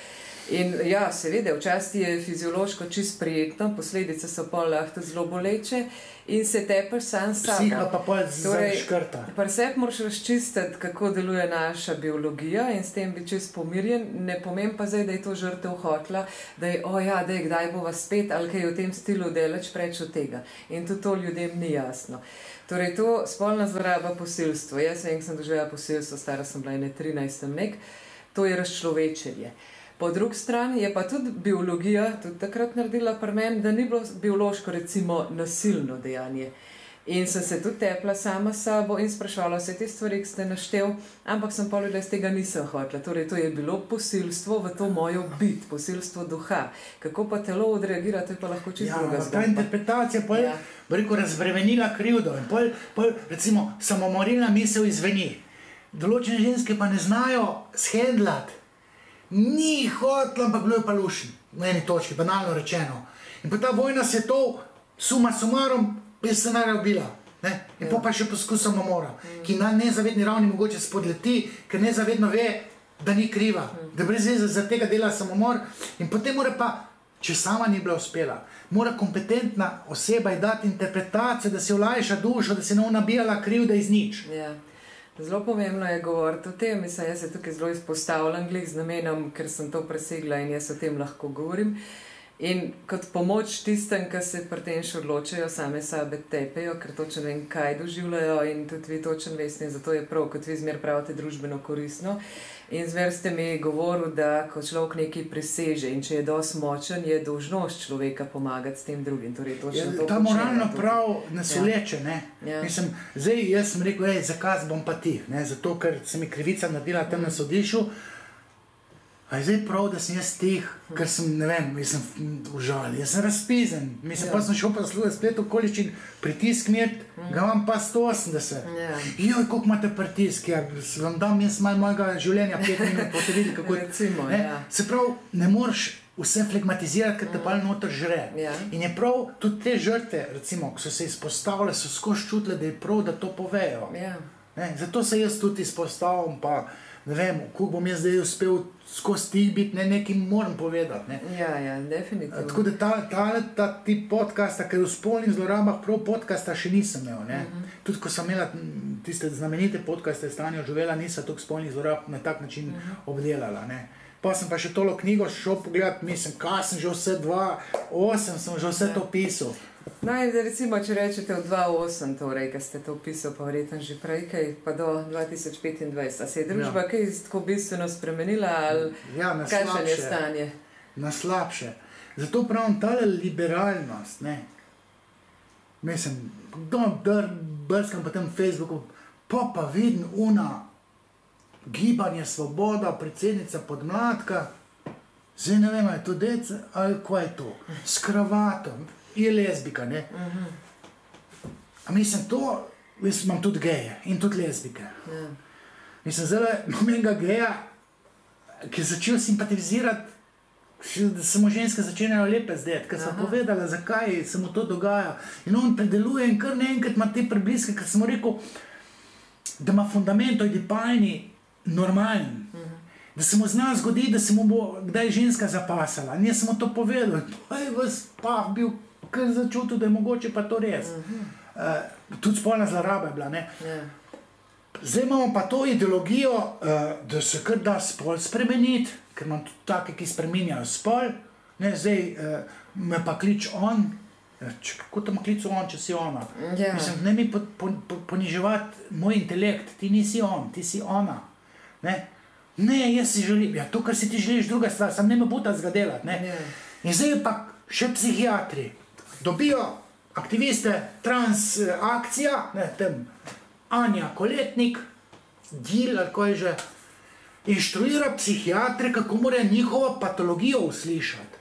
In ja, seveda, včasih je fiziološko čist prijetno, posledice so pol lahko zelo boleče in se tepeš sam s sabo. Psiha pa pol zaškrta. Pri sebi moraš razčistiti, kako deluje naša biologija in s tem biti čist pomirjen. Ne pomem pa zdaj, da je to žrtev hotla, da je kdaj bova spet ali kaj v tem stilu deleč preč od tega. In tudi to ljudem ni jasno. Torej, to spolna zloraba posilstvo. Jaz sem doživela posilstvo, stara sem bila 13 nek, to je razčlovečenje. Po drugi strani je pa tudi biologija tudi takrat naredila pri meni, da ni bilo biološko recimo nasilno dejanje. In sem se tudi tepla sama s sabo in sprašvala vse te stvari, ki ste naštel, ampak sem pa ljudje z tega nisem hotela. Torej, to je bilo posilstvo v to mojo bit, posilstvo duha. Kako pa telo odreagira, to je pa lahko čisto druga zgodba. Ta interpretacija pa je, rekel, razbremenila krivdo in pol recimo samomorilna misel izveni. Določene ženske pa ne znajo shendlati. Ni hotla, ampak bilo je pa lušen. Na eni točki, banalno rečeno. In pa ta vojna svetov, suma sumarom, jaz se najraje ubila. In pa še poskus samomora, ki na nezavedni ravni mogoče spodleti, ker nezavedno ve, da ni kriva, da brez veze za tega dela samomor. In potem mora pa, če sama ni bila uspela, mora kompetentna oseba ji dati interpretacijo, da si olajša dušo, da se ne nabijala krivda iz nič. Zelo pomembno je govoriti o tem, mislim, jaz se tukaj zelo izpostavljam glih z namenom, ker sem to presegla in jaz o tem lahko govorim. In kot pomoč tistem, ki se pri tem še odločajo, same sebe tepejo, ker točno vem, kaj doživljajo in tudi vi točno veste in zato je prav, kot vi zmer pravite, družbeno koristno. In zmer ste mi govorili, da ko človek nekaj preseže in če je dosti močen, je dolžnost človeka pomagati s tem drugim. Torej, ta moralno prav nas vleče, ne? Mislim, zdaj jaz sem rekel, zakaj bom pa ti, ne? Zato, ker se mi krivica naredila tam na sodišču. A je zdaj prav, da sem jaz tih, ker sem, ne vem, jaz sem užaljen, jaz sem razpizen. Mislim, pa sem šel pa splet okoličin, pritisk imeti, ga imam pa 180. Joj, koliko imate pritisk, vam dam jaz malo mojega življenja 5 minut, pa te vidi, kako je. Se prav, ne moreš vse flegmatizirati, ker te pa noter žre. In je prav, tudi te žrtve, recimo, ko so se izpostavile, so skozi čutile, da je prav, da to povejo. Zato se jaz tudi izpostavim, pa ne vem, koliko bom jaz zdaj uspel skozi tih biti, nekaj moram povedati. Ja, definitivno. Tako da ti podcasta, ker v spolnih zlorabah prav podcasta še nisem imel. Tudi ko sem imela tiste znamenite podcaste s Tanjo Žuvela, nisem toliko spolnih zlorab na tak način obdelala. Pa sem pa še tolo knjigo šel pogledati, mislim, kaj sem že vse 2008, sem že vse to pisal. No in recimo, če rečete v 2008, torej, ko ste to pisal, pa verjetno že prej, kaj pa do 2025, a se je družba kaj tako bistveno spremenila ali kakšen je stanje? Na slabše. Zato pravim, tale liberalnost, mislim, brskam po tem Facebooku, pa vidim gibanje Svoboda, predsednica Podmladka, zdaj ne vem, je to deca ali kaj je to, s kravatom. Je lezbika, ne? A mislim, jaz imam tudi geje in tudi lezbike. Mislim, zdaj nobenega geja, ki je začel simpatizirati, da se mu ženske začenjajo lepe zdeti, ker sem povedala, zakaj se mu to dogaja. In on predeluje in kar naenkrat ima te prebliske, ker sem mu rekel, da ima fundament oidipalni normalen. Da se mu zna zgodi, da se mu bo kdaj ženska zapasala. In jaz sem mu to povedal. Pa je vas pa bil kar začutil, da je mogoče pa to res. Tudi spolna zloraba je bila, ne? Zdaj imamo pa to ideologijo, da se kar da spol spremeniti, ker imam tudi take, ki spreminjajo spol. Zdaj me pa klič on. Kako te ima klicu on, če si ona? Mislim, ne mi poniževati moj intelekt. Ti nisi on, ti si ona. Ne, jaz si želim. Ja, to, kar si ti želiš, druga stvar. Sam ne me butat zgadelati. In zdaj pa še psihiatri dobijo aktiviste transakcija, tem Anja Koletnik, Dil, ali ko je že, inštruira psihiatre, kako mora njihovo patologijo uslišati.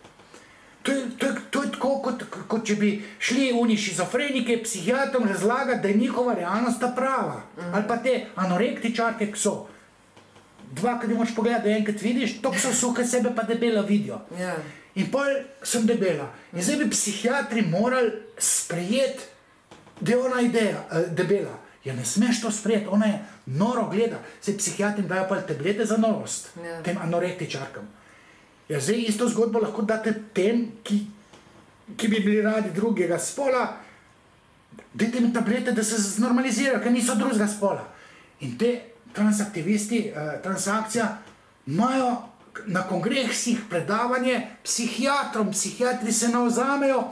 To je tako, kot če bi šli oni šizofrenike psihiatrom razlagati, da je njihova realnost ta prava. Ali pa te anorektičarke, ki so. Dvakrat ne moraš pogledati, da enkrat vidiš, to so suhe sebe pa debela vidijo. In pol sem debela. In zdaj bi psihiatri morali sprejeti, da je ona ideja, debela. Ja, ne smeš to sprejeti, ona je noro gleda. Zdaj psihiatri dajo pa tablete za norost, tem anorektičarkam. Ja, zdaj isto zgodbo lahko date tem, ki bi bili radi drugega spola, dajte mi tablete, da se znormalizirajo, ker niso drugega spola. In te transaktivisti, transakcija, imajo na kongresih predavanje psihiatrom, psihiatri se navzamejo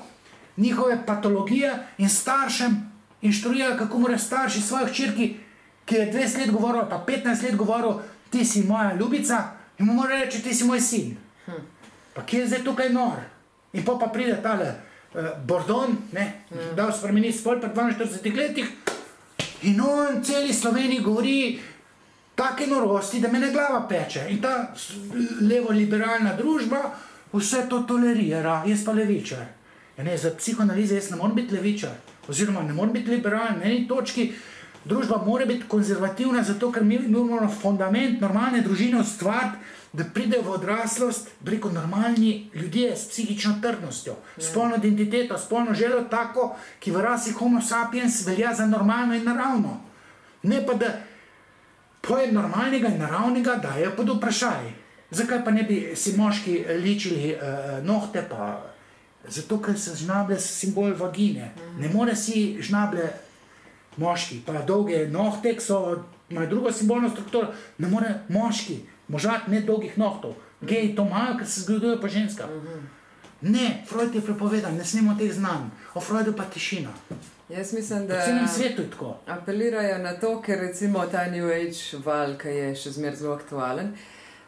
njihove patologije in staršem inštruirajo, kako mora starši svojih hčerki, ki je 20 let govoril, pa 15 let govoril, ti si moja ljubica, in mu mora reči, ti si moj sin. Pa kje je zdaj tukaj nor? In pa pride tale Bordon, da spremeni spol pri 42 letih, in on celi Sloveniji govori take norosti, da me ne glava peče. In ta levo-liberalna družba vse to tolerira. Jaz pa levičar. Za psihoanalize jaz ne moram biti levičar. Oziroma ne moram biti liberalen. Na eni točki družba mora biti konzervativna, zato ker mi moramo fundament normalne družine ustvariti, da pridejo v odraslost preko normalni ljudje s psihično trdnostjo, spolno identiteto, spolno željo tako, ki v rasi homo sapiens velja za normalno in naravno. Ne pa da pojem normalnega in naravnega dajo pod vprašaj. Zakaj pa ne bi si moški ličili nohte pa? Zato, ker se žnable simbol vagine. Ne more si žnable moški, pa dolge nohte, ki imajo drugo simbolno strukturo, ne more moški možati ne dolgih nohtov. Geji to imajo, ker se zgledujejo po ženskah. Ne, Freud je prepovedan, ne smemo teh znanj. O Freudu pa tišina. Jaz mislim, da V celem svetu je tako. apelirajo na to, ker recimo ta New Age val, ki je še zmeraj zelo aktualen,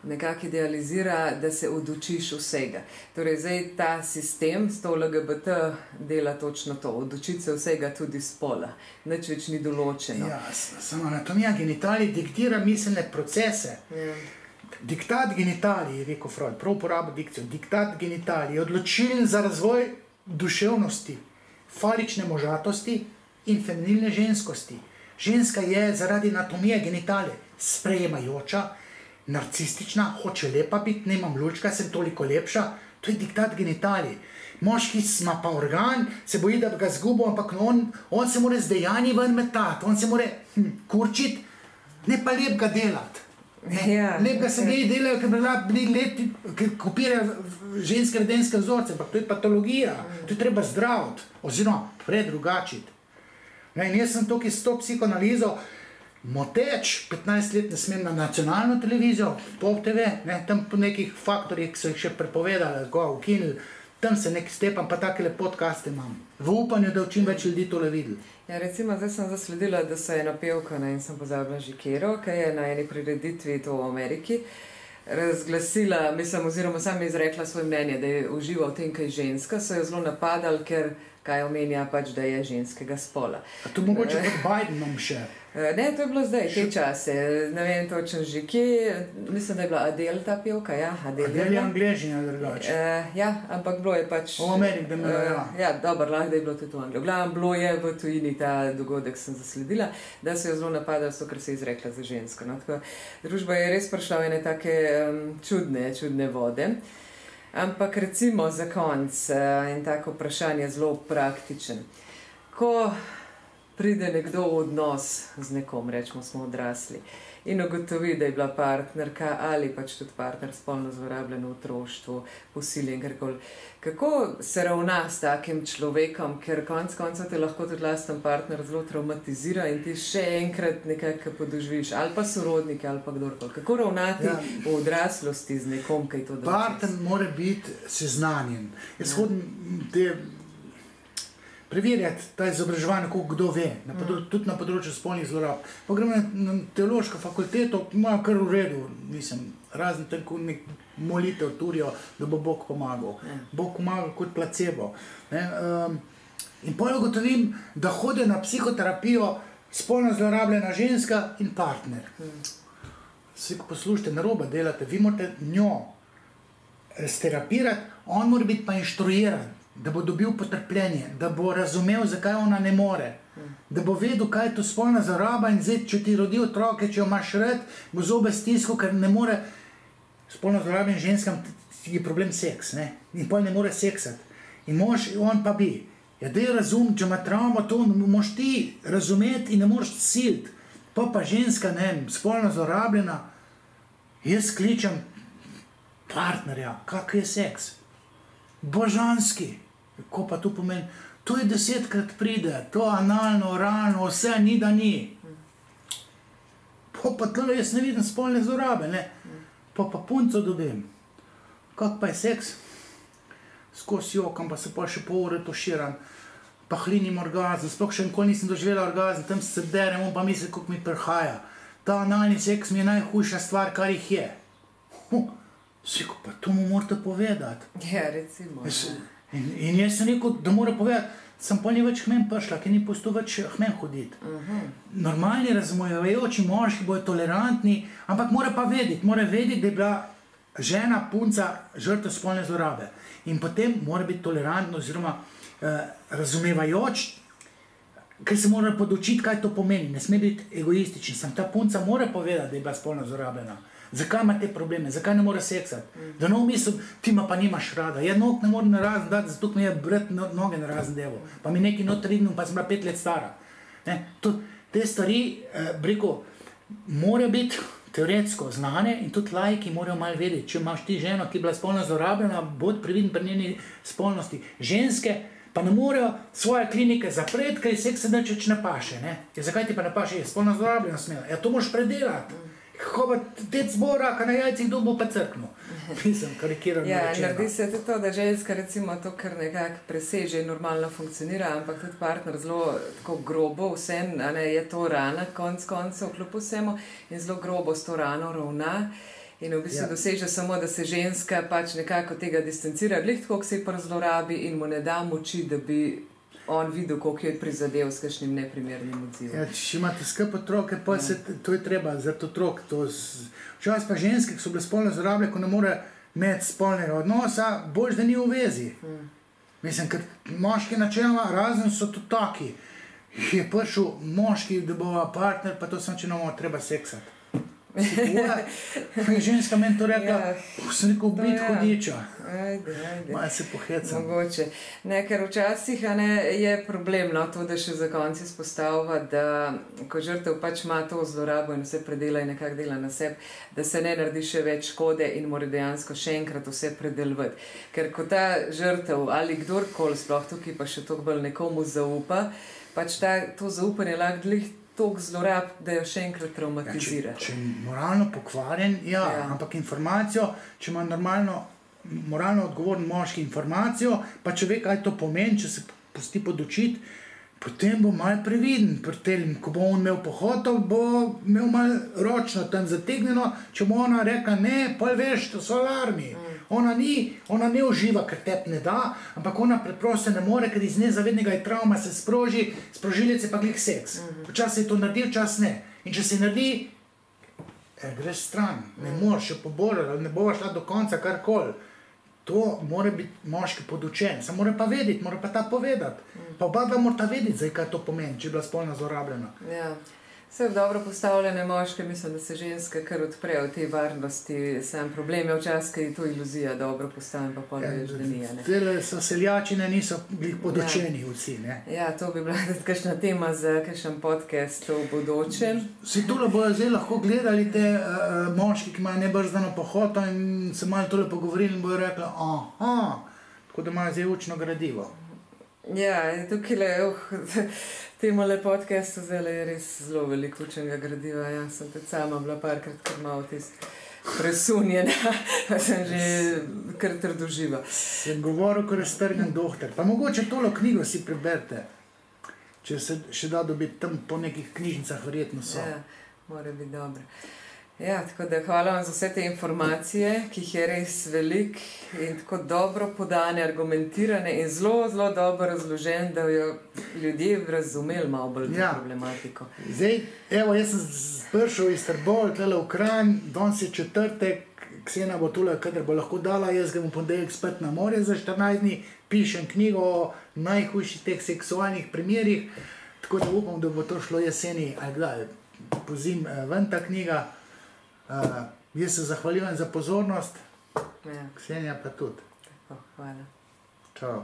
nekako idealizira, da se odučiš vsega. Torej, zdaj ta sistem s to LGBT dela točno to, odučiti se vsega tudi spola. Nič več ni določeno. Ja, samo anatomija genitalij diktira miselne procese. Diktat genitalij, je rekel Freud, prav uporabo dikcijo, diktat genitalij je odločilen za razvoj duševnosti, falične možatosti in feminilne ženskosti. Ženska je zaradi anatomije genitalij sprejemajoča, narcistična, hoče lepa biti, nemam lučka, sem toliko lepša, to je diktat genitalij. Moški ima pa organ, se boji, da bi ga zgubil, ampak on se mora z dejanji ven metati, on se mora kurčiti, ne pa lep ga delati. Ja, Lep ga se geji delajo, ker kopirajo ženske vedenjske vzorce, ampak to je patologija, to je treba zdraviti, oziroma predrugačiti. In jaz sem tukaj s to psihoanalizo moteč, 15 let ne smem na nacionalno televizijo, Pop TV, tam po nekih faktorjih, ki so jih še prepovedali, ukinili, tam se nek stepam, pa takele podcaste imam. V upanju, da čim več ljudi tole videli. Ja, recimo, zdaj sem zasledila, da se je ena pevka, in sem pozabila že Kero, ki je na eni prireditvi to v Ameriki razglasila, oziroma sam je izrekla svoje mnenje, da je uživa v tem, kaj je ženska, so jo zelo napadali, ker kaj omenja pač, da je ženskega spola. A to mogoče pod Bidenom še? Ne, to je bilo zdaj, te čase, ne vem točno že kje, mislim, da je bila Adele ta pevka, ja, Adele je Angležina drugače. Ja, ampak bilo je pač... V Ameriki, da me Ja, dobro, lahko da je bilo tudi v Angliji. V glavnem, bilo je v tujini ta dogodek, sem zasledila, da se je zelo napadala, ker se je izrekla za žensko. No, tako, družba je res prišla v ene take čudne vode. Ampak recimo za konc in tako vprašanje zelo praktičen. Ko pride nekdo v odnos z nekom, rečemo, smo odrasli, in ugotovi, da je bila partnerka ali pač tudi partner spolno zlorabljen v otroštvu, posiljen, karkoli. Kako se ravna s takim človekom, ker konec koncev te lahko tudi lasten partner zelo traumatizira in ti še enkrat nekako podoživiš, ali pa sorodnike, ali pa kdorkoli. Kako ravnati v odraslosti z nekom, kaj to dočiš? Partner mora biti seznanjen. Jaz hodim te preverjati ta izobraževanje, koliko kdo ve, tudi na področju spolnih zlorab. Pa gremo na teološko fakulteto, imajo kar v redu, razen tako nek molitev turijo, da bo Bog pomagal. Bog pomaga kot placebo. In potem ugotovim, da hodijo na psihoterapijo spolno zlorabljena ženska in partner. Vsi, ko poslušate, narobe delate, vi morate njo sterapirati, on mora biti pa inštruiran, da bo dobil potrpljenje, da bo razumel, zakaj ona ne more, da bo vedel, kaj je to spolna zloraba in zdaj, če ti rodi otroke, če jo imaš rad, bo zobe stiskal, ker ne more spolno zlorabljen ženskam, je problem seks, in potem ne more seksati. In mož, on pa bi. Ja, daj razum, če ima travmo, to moš ti razumeti in ne moreš siliti. Pa ženska, spolno zlorabljena, jaz kličem partnerja, kak je seks? Božanski. Ko pa to pomeni? To je 10-krat pride, to analno, oralno, vse ni da ni. Pa tle jaz ne vidim spolne zlorabe, pa punco dobim. Kak pa je seks? Skozi jokam, pa se pa še pol ure tuširam, pa hlinim orgazm, sploh še nikoli nisem doživela orgazm, tam se derem, on pa misli, koliko mi prihaja. Ta analni seks mi je najhujša stvar, kar jih je. Siko, pa to mu morate povedati. Ja, recimo. In jaz sem rekel, da mora povedati, sem pa ni več hmen prišla, ker ni pustil več hmen hoditi. Normalni, razumevajoči moški bojo tolerantni, ampak mora pa vedeti, da je bila žena, punca, žrtev spolne zlorabe. In potem mora biti tolerantno oziroma razumevajoč, ker se mora podučiti, kaj to pomeni. Ne sme biti egoističen. Ta punca mora povedati, da je bila spolno zlorabljena. Zakaj ima te probleme? Zakaj ne more seksati? Da ne mislim, ti pa nimaš rada. Ja, nog ne morem narazen dati, zato mi je brat noge narazen devo. Pa mi neki notridno, pa sem bila 5 let stara. Te stvari, breko, morajo biti teoretsko znane in tudi laiki morajo malo vedeti. Če imaš ti ženo, ki je bila spolno zlorabljena, bod previden pri njeni spolnosti. Ženske pa ne morejo svoje klinike zapreti, ker seks se nič ne paše. Zakaj ti pa ne paše? Je spolno zlorabljena smela. Ja, to moraš predelati. Kako pa tec bo raka na jajcih, kdo bo pa crknil. Mislim, karikirano rečeno. Naredi se tudi to, da ženska recimo to kar nekako preseže in normalno funkcionira, ampak tudi partner zelo tako grobo vsem, je to rana konc koncev kljub vsemu in zelo grobo s to rano ravna. In v bistvu doseže samo, da se ženska pač nekako tega distancira, glih tako, ko se pa zlorabi in mu ne da moči, da bi on videl, koliko je prizadev s kakšnim neprimernim odzivom. Ja, če imate skrb otroke, pa se to je treba za otrok. Včasih pa ženske, ki so bile spolno zlorabljene, ko ne more imeti spolnega odnosa, boljš, da ni v vezi. Mislim, ker moški načeloma, razen so tudi taki, je prišel moški, da bo partner, pa to sem, če ne treba seksati. Ženska meni to rekla, sem rekel, biti hudiča. Ajde. Malo se pohecam. Mogoče. Ker včasih je problem to, da še za konec izpostavlja, da ko žrtev pač ima to zlorabo in vse predela in nekako dela na sebi, da se ne naredi še več škode in mora dejansko še enkrat vse predelovati. Ker ko ta žrtev ali kdorkoli sploh tukaj pa še toliko bolj nekomu zaupa, pač to zaupanje lahko glih toliko zlorab, da jo še enkrat traumatizira. Če je moralno pokvarjen, ampak informacijo, če ima normalno, moralno odgovoren moški informacijo, pa če ve, kaj to pomeni, če se pusti podučiti, potem bo malo previden pri tem, ko bo on imel pohoto, bo imel malo ročno tam zategnjeno, če bo ona rekla ne, pa veš, to so alarmi. Ona ne uživa, ker tebi ne da, ampak ona preprosto ne more, ker iz nezavednega trauma se sproži, sprožilec je pa glih seks. Včasih se to naredi, včasih ne. In če se naredi, greš stran, ne moreš še poboriti, ne bova šla do konca karkoli. To mora biti moški podučen, se mora pa vedeti, mora pa ta povedati. Pa oba dva mora vedeti, zdaj kaj to pomeni, če je bila spolno zlorabljena. Ja. Vse dobro postavljene moške, mislim, da se ženske kar odprejo v tej varnosti. Sam problem je včasih, ker je to iluzija dobro postavljena, pa pol veš, da ni. Tele so seljačine, niso bili podučeni vsi, ne? Ja, to bi bila kakšna tema za kakšen podcast v bodočem. Vsi tole bojo zdaj lahko gledali te moški, ki imajo nebrzdano pohoto in se malo tole pogovorili in bojo rekli, tako da imajo zdaj učno gradivo. Ja, tukaj temole podcastu zdaj je res zelo veliko učenega gradiva. Ja, sem tudi sama bila parkrat kar malo presunjena, pa sem že kar trdoživa. Sem govoril, ko je strgan doktor. Pa mogoče tolo knjigo si preberite, če se še da dobiti tam po nekih knjižnicah, verjetno so. Ja, mora biti dobro. Ja, tako da hvala vam za vse te informacije, ki jih je res veliko in tako dobro podane, argumentirane in zelo, zelo dobro razložen, da jo ljudje razumeli malo bolj to problematiko. Zdaj, evo, jaz sem prišel iz Trbovlja, tule v Kranj, danes je četrtek, Ksena bo tule, kadar bo lahko dala, jaz grem v ponedeljek spet na morje za 14 dni, pišem knjigo o najhujših teh seksualnih primerih, tako da upam, da bo to šlo jeseni, ali kdaj, pozim ven ta knjiga. Jaz se zahvaljujem za pozornost, Ksenija pa tudi. Hvala. Čau.